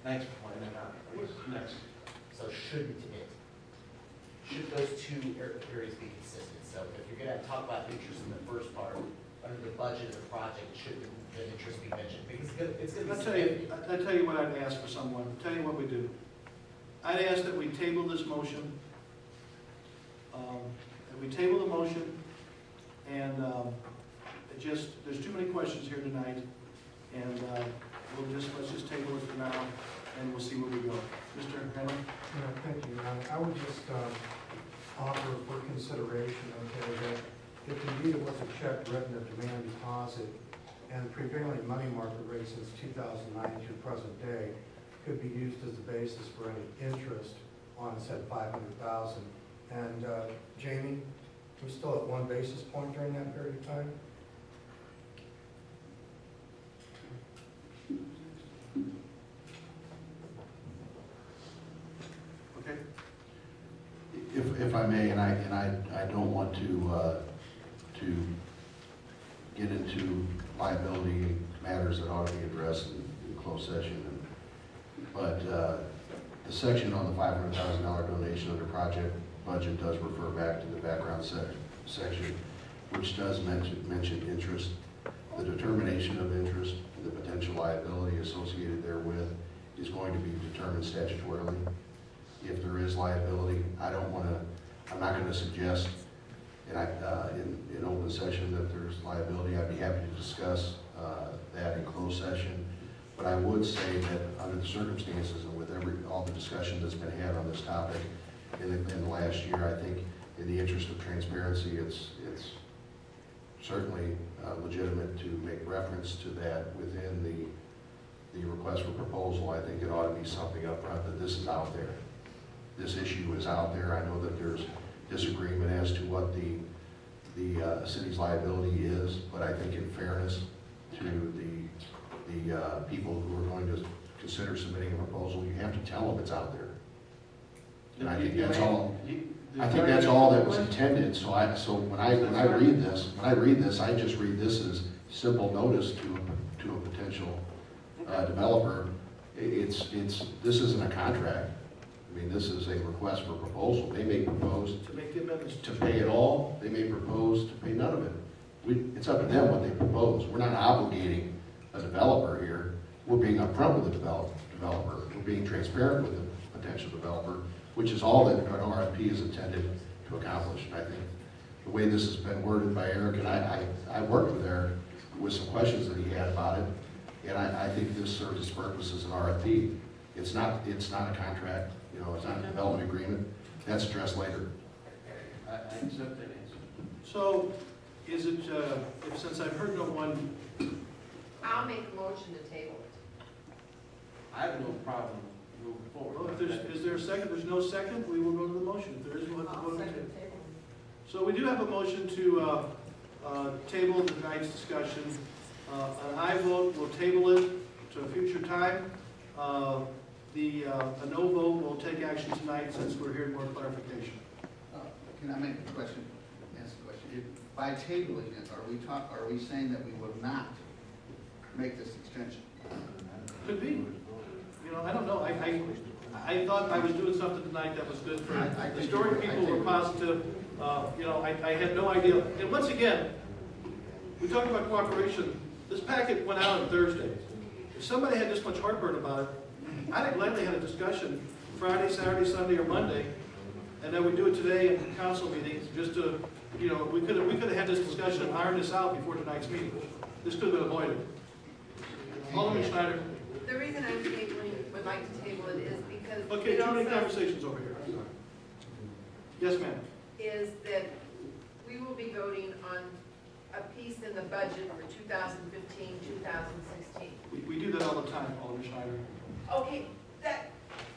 Thanks for pointing that out. Next. So shouldn't it? Should those two areas be consistent? So if you're gonna talk about interest in the first part, under the budget of the project, shouldn't the interest be mentioned? Because it's gonna be significant. I'll tell you what I'd ask for someone, I'll tell you what we do. I'd ask that we table this motion, that we table the motion, and there's too many questions here tonight, and let's just table it for now, and we'll see where we go. Mr. Henry? Yeah, thank you. I would just offer for consideration, okay, that if indeed it was a check written at demand deposit and prevailing money market rate since 2009 to present day could be used as the basis for any interest on said $500,000. And Jamie, we're still at 1 basis point during that period of time? Okay. If I may, and I don't want to get into liability matters that ought to be addressed in closed session, but the section on the $500,000 donation under project budget does refer back to the background section, which does mention interest. The determination of interest, the potential liability associated therewith is going to be determined statutorily. If there is liability, I'm not going to suggest in open session that there's liability. I'd be happy to discuss that in closed session. But I would say that under the circumstances and with all the discussion that's been had on this topic in the last year, I think in the interest of transparency, it's certainly legitimate to make reference to that within the request for proposal. I think it ought to be something up front that this is out there. This issue is out there. I know that there's disagreement as to what the city's liability is, but I think in fairness to the people who are going to consider submitting a proposal, you have to tell them it's out there. And I think that's all. I think that's all that was intended. So when I read this, I just read this as simple notice to a potential developer. This isn't a contract. I mean, this is a request for proposal. They may propose To make the amendments. to pay it all. They may propose to pay none of it. It's up to them what they propose. We're not obligating a developer here. We're being upfront with the developer. We're being transparent with the potential developer, which is all that an RFP is intended to accomplish. And I think the way this has been worded by Eric, and I worked with Eric with some questions that he had about it, and I think this serves its purpose as an RFP. It's not a contract. It's not a development agreement. That's addressed later. I accept that answer. So, is it, since I've heard no one, I'll make a motion to table it. I have no problem moving forward. well, is there a second? There's no second, we will go to the motion. If there is, we'll have to I'll vote on second it. table. So we do have a motion to table tonight's discussion. An aye vote will table it to a future time. A no vote will take action tonight since we're hearing more clarification. Can I make a question? Ask a question. By tabling it, are we saying that we will not make this extension? Could be. I don't know. I thought I was doing something tonight that was good for the historic people were positive. I had no idea. And once again, we talk about cooperation. This packet went out on Thursday. If somebody had this much heartburn about it, I'd have gladly had a discussion Friday, Saturday, Sunday, or Monday, and then we do it today in the council meeting, just to, we could have had this discussion and ironed this out before tonight's meeting. This could have been avoided. Alderman Schneider. The reason I'm would like to table it is because. Okay, too many conversations over here. I'm sorry. Yes, ma'am. Is that we will be voting on a piece in the budget for 2015, 2016. We do that all the time, Alderman Schneider. Okay,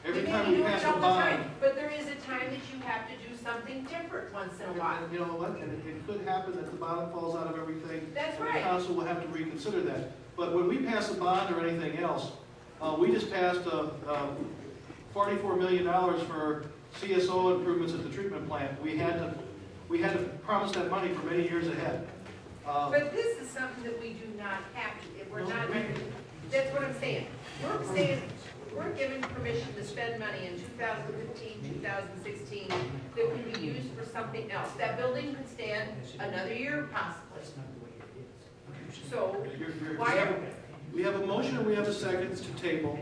Every you time may we do it pass a all the bond. time, but there is a time that you have to do something different once in a while. And you know what, and it could happen that the bottom falls out of everything. That's and right. the council will have to reconsider that. But when we pass a bond or anything else, we just passed $44 million for CSO improvements at the treatment plant. We had to promise that money for many years ahead. But this is something that we do not have to, if we're not, that's what I'm saying. We're saying, we're given permission to spend money in 2015, 2016 that can be used for something else. That building could stand another year possibly. So, why? We have a motion and we have a second to table.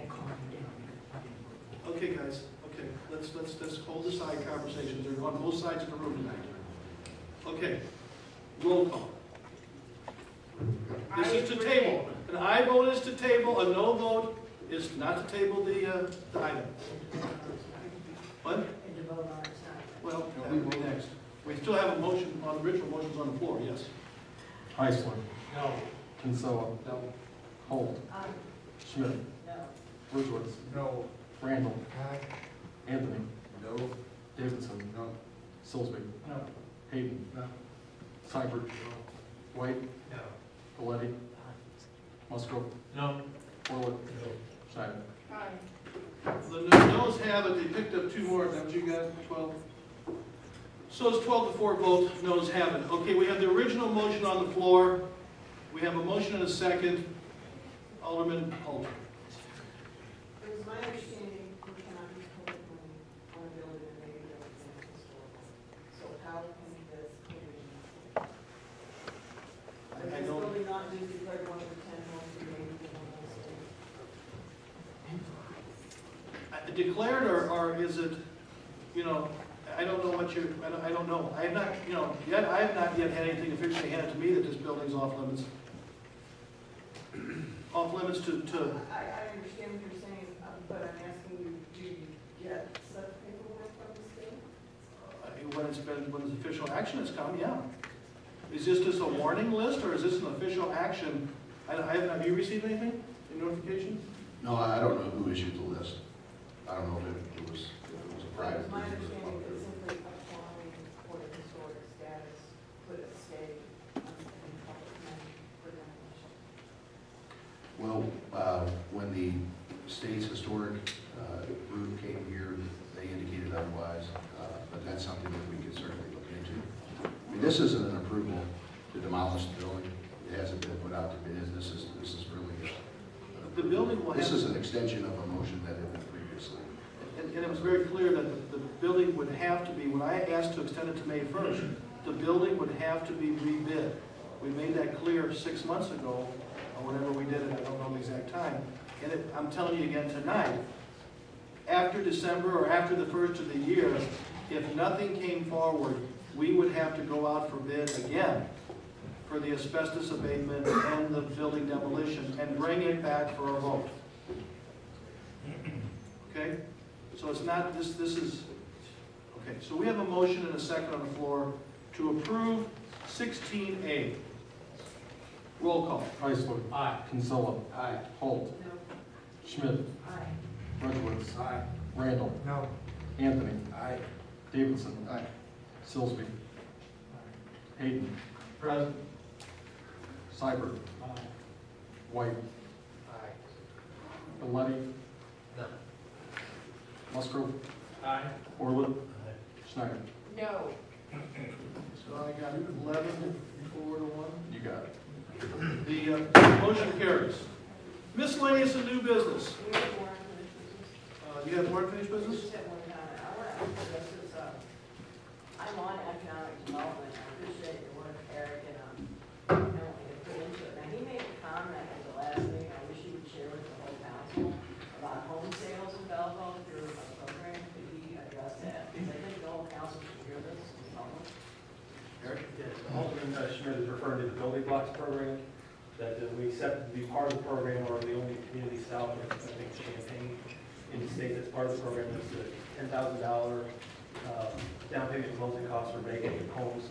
Okay, guys, okay, let's hold aside conversations. They're on both sides of the room tonight. Okay, roll call. This is to table. An aye vote is to table, a no vote is not to table the item. What? Well, that would be next. We still have a motion on, the original motion's on the floor, yes. Heisler. No. Kinsella. No. Holt. Schmidt. No. Ridgewitz. No. Randall. Anthony. No. Davidson. No. Sillsby. No. Hayden. No. Seibert. White. No. Galletti. Musgrove. No. Orlett. Schneider. The noes have it, they picked up 2 more, is that what you got, 12? So it's 12 to 4 vote, noes have it. Okay, we have the original motion on the floor. We have a motion and a second. Alderman Holt. It was my understanding we cannot use public money on a building that may be historical. So how can this provision? Is this building not being declared one of the 10 most remaining in the whole state? Declared, or is it, you know, I don't know what you, I don't know. I have not, you know, yet, I have not yet had anything officially handed to me that this building's off limits. Off limits to, I understand what you're saying, but I'm asking you, do you get such paperwork from the state? when it's official action has come, yeah. Is this just a warning list, or is this an official action? Have you received anything, any notification? No, I don't know who issued the list. I don't know if it was a private. My understanding is simply applying for the historic status, put a stay on any public money for demolition. Well, when the state's historic group came here, they indicated otherwise, but that's something that we could certainly look into. I mean, this isn't an approval to demolish the building. It hasn't been put out to bid. This is really The building will have. This is an extension of a motion that had been previously. And it was very clear that the building would have to be, when I asked to extend it to May 1st, the building would have to be rebid. We made that clear 6 months ago, or whenever we did it, I don't know the exact time. And I'm telling you again tonight, after December or after the 1st of the year, if nothing came forward, we would have to go out for bid again for the asbestos abatement and the building demolition and bring it back for a vote. Okay? So it's not, this is, okay, so we have a motion and a second on the floor to approve 16A. Roll call. Heisler. Aye. Kinsella. Aye. Holt. Schmidt. Aye. Ridgewitz. Aye. Randall. No. Anthony. Aye. Davidson. Aye. Sillsby. Hayden. Present. Seibert. Aye. White. Aye. Galletti. No. Musgrove. Aye. Orlett. Schneider. No. So I got 11, 4 to 1. You got it. The motion carries. Miscellaneous and new business. We have more unfinished business. You have more unfinished business? Just have one comment. I want to ask this is, I'm on economic development. I appreciate the work Eric and Emily have put into it. Now, he made a comment at the last meeting, I wish he would share with the whole council, about home sales in Belleville through a program. Could he address that? Because I think the whole council should hear this in public. Eric? Yes, Alderman Schmidt is referring to the building blocks program, that we accepted to be part of the program, or the only community south of, I think, Champaign in the state that's part of the program. It's a $10,000 down payment closing costs for vacant homes.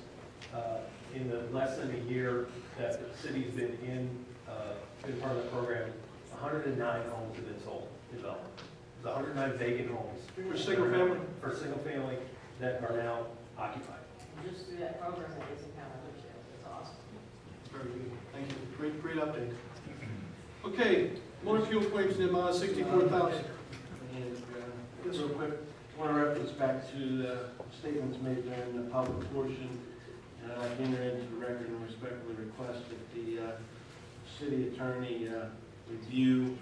In the less than a year that the city's been been part of the program, 109 homes have been sold in Belleville. There's 109 vacant homes. For single family? For single family that are now occupied. Just through that program, that is in county sales. It's awesome. Very good. Thank you. Great update. Okay, motor fuel claims in the amount of $64,000. And real quick, I want to reference back to the statements made during the public portion. And I'd like to enter into the record and respectfully request that the city attorney review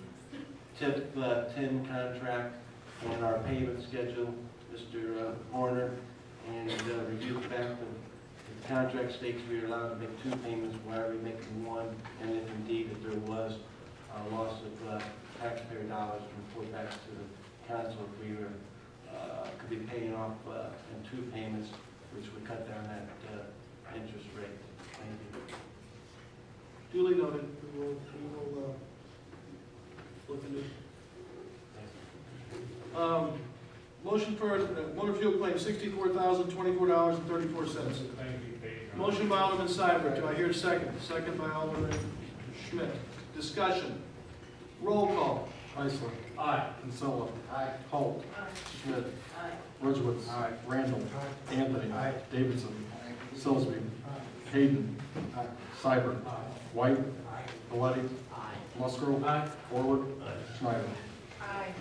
TIP 10 contract and our payment schedule, Mr. Horner, and reviewed the fact that the contract states we are allowed to make 2 payments, why are we making 1? And if indeed that there was a loss of taxpayer dollars report back to the council, if we were, could be paying off in 2 payments, which would cut down that interest rate. Thank you. Duly noted. We will look into it. Motion for motor fuel claim, $64,024.34. Motion by Alderman Seibert. Do I hear a second? Second by Alderman Schmidt. Discussion. Roll call. Heisler. Aye. Kinsella. Aye. Holt. Schmidt. Aye. Ridgewitz. Randall. Anthony. Davidson. Sillsby. Hayden. Seibert. White. Galletti. Musgrove. Forward. Schneider. Aye.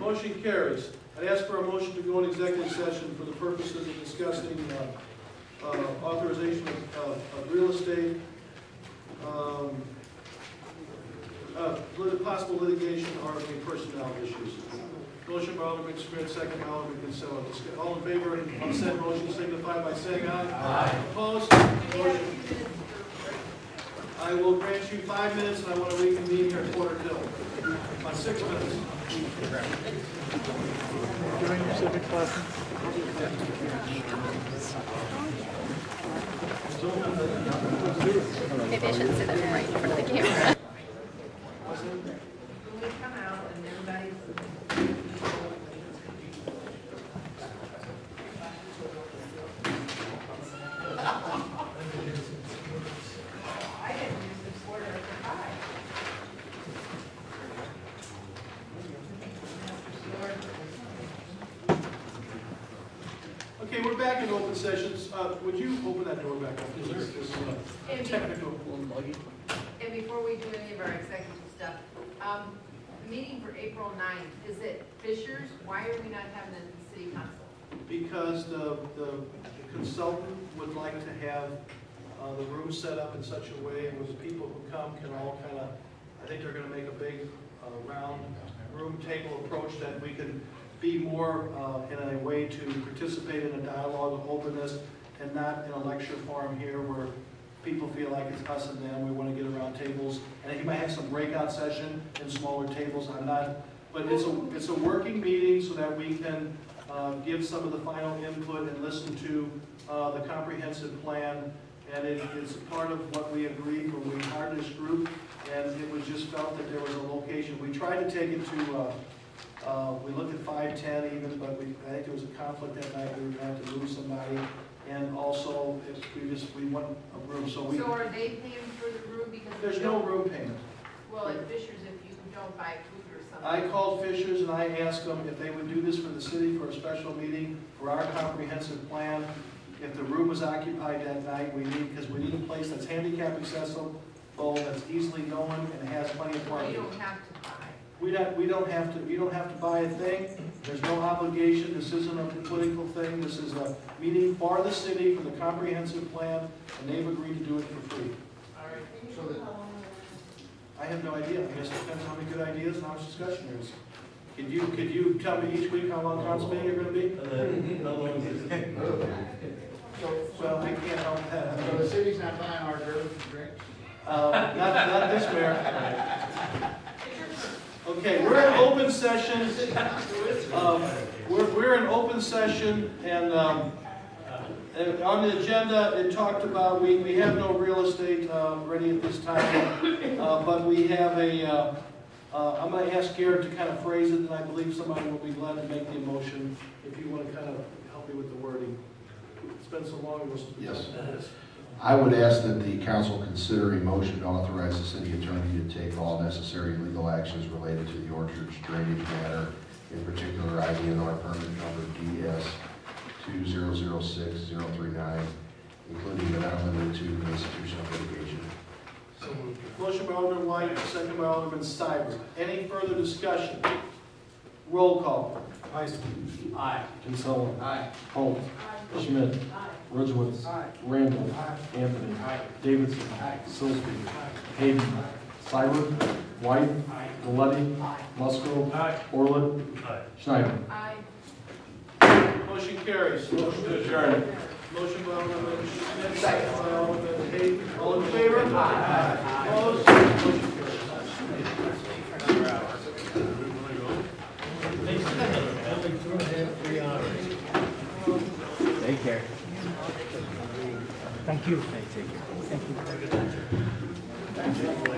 Motion carries. I'd ask for a motion to go in executive session for the purposes of discussing authorization of real estate, possible litigation, or any personnel issues. Motion by Alderman Schmidt, second by Alderman Kinsella. All in favor of said motion signify by saying aye. Aye. Opposed? Motion. I will grant you 5 minutes, and I want to reconvene here at 4:45. On 6 minutes. During your civic class. Maybe I shouldn't say that right in front of the camera. When we come out and everybody's I didn't use this order at the high. Okay, we're back in open sessions. Would you open that door back up? This technical. And before we do any of our executive stuff, the meeting for April 9th, is it Fisher's? Why are we not having it in the city council? Because the consultant would like to have the room set up in such a way where the people who come can all kind of, I think they're going to make a big round room table approach that we can be more in a way to participate in a dialogue of openness and not in a lecture forum here where people feel like it's us and them. We want to get around tables, and you might have some breakout session in smaller tables. I'm not, but it's a working meeting so that we can give some of the final input and listen to the comprehensive plan. And it's part of what we agreed when we hired this group, and it was just felt that there was a location. We tried to take it to. We looked at 510 even, but I think there was a conflict that night. We were going to have to move somebody. And also, if we want a room, so we. So are they paying for the room because? There's no room payment. Well, at Fisher's, if you don't buy food or something. I called Fisher's and I asked them if they would do this for the city for a special meeting for our comprehensive plan. If the room was occupied that night, because we need a place that's handicap accessible, that's easily known and has plenty of parking. You don't have to buy. You don't have to buy a thing. There's no obligation. This isn't a political thing. This is a meeting for the city for the comprehensive plan, and they've agreed to do it for free. All right. So that, I have no idea. I guess it depends on how many good ideas and how much discussion there is. Could you tell me each week how long council meeting you're going to be? Well, I can't help that. so the city's not buying hors d'oeuvres and drinks? Not this mayor. Okay, we're in open session. We're in open session, and on the agenda, it talked about, we have no real estate ready at this time, but we have I'm going to ask Garrett to kind of phrase it, and I believe somebody will be glad to make the motion if you want to kind of help me with the wording. It's been so long. Yes. I would ask that the council consider a motion to authorize the city attorney to take all necessary legal actions related to the Orchard's drainage matter, in particular IDNR permit number DS2006-039, including but not limited to the institution of litigation. Motion by Alderman White, second by Alderman Seibert. Any further discussion? Roll call. Heisler. Aye. Kinsella. Aye. Holt. Schmidt. Ridgewitz. Randall. Anthony. Davidson. Sillsby. Hayden. Seibert. White. Galetti. Musgrove. Orland. Schneider. Motion carries. Motion to adjourn. Motion by Alderman Schmidt, second by Alderman Hayden. All in favor? Opposed? Motion Take care. Thank you. Thank you. Thank you.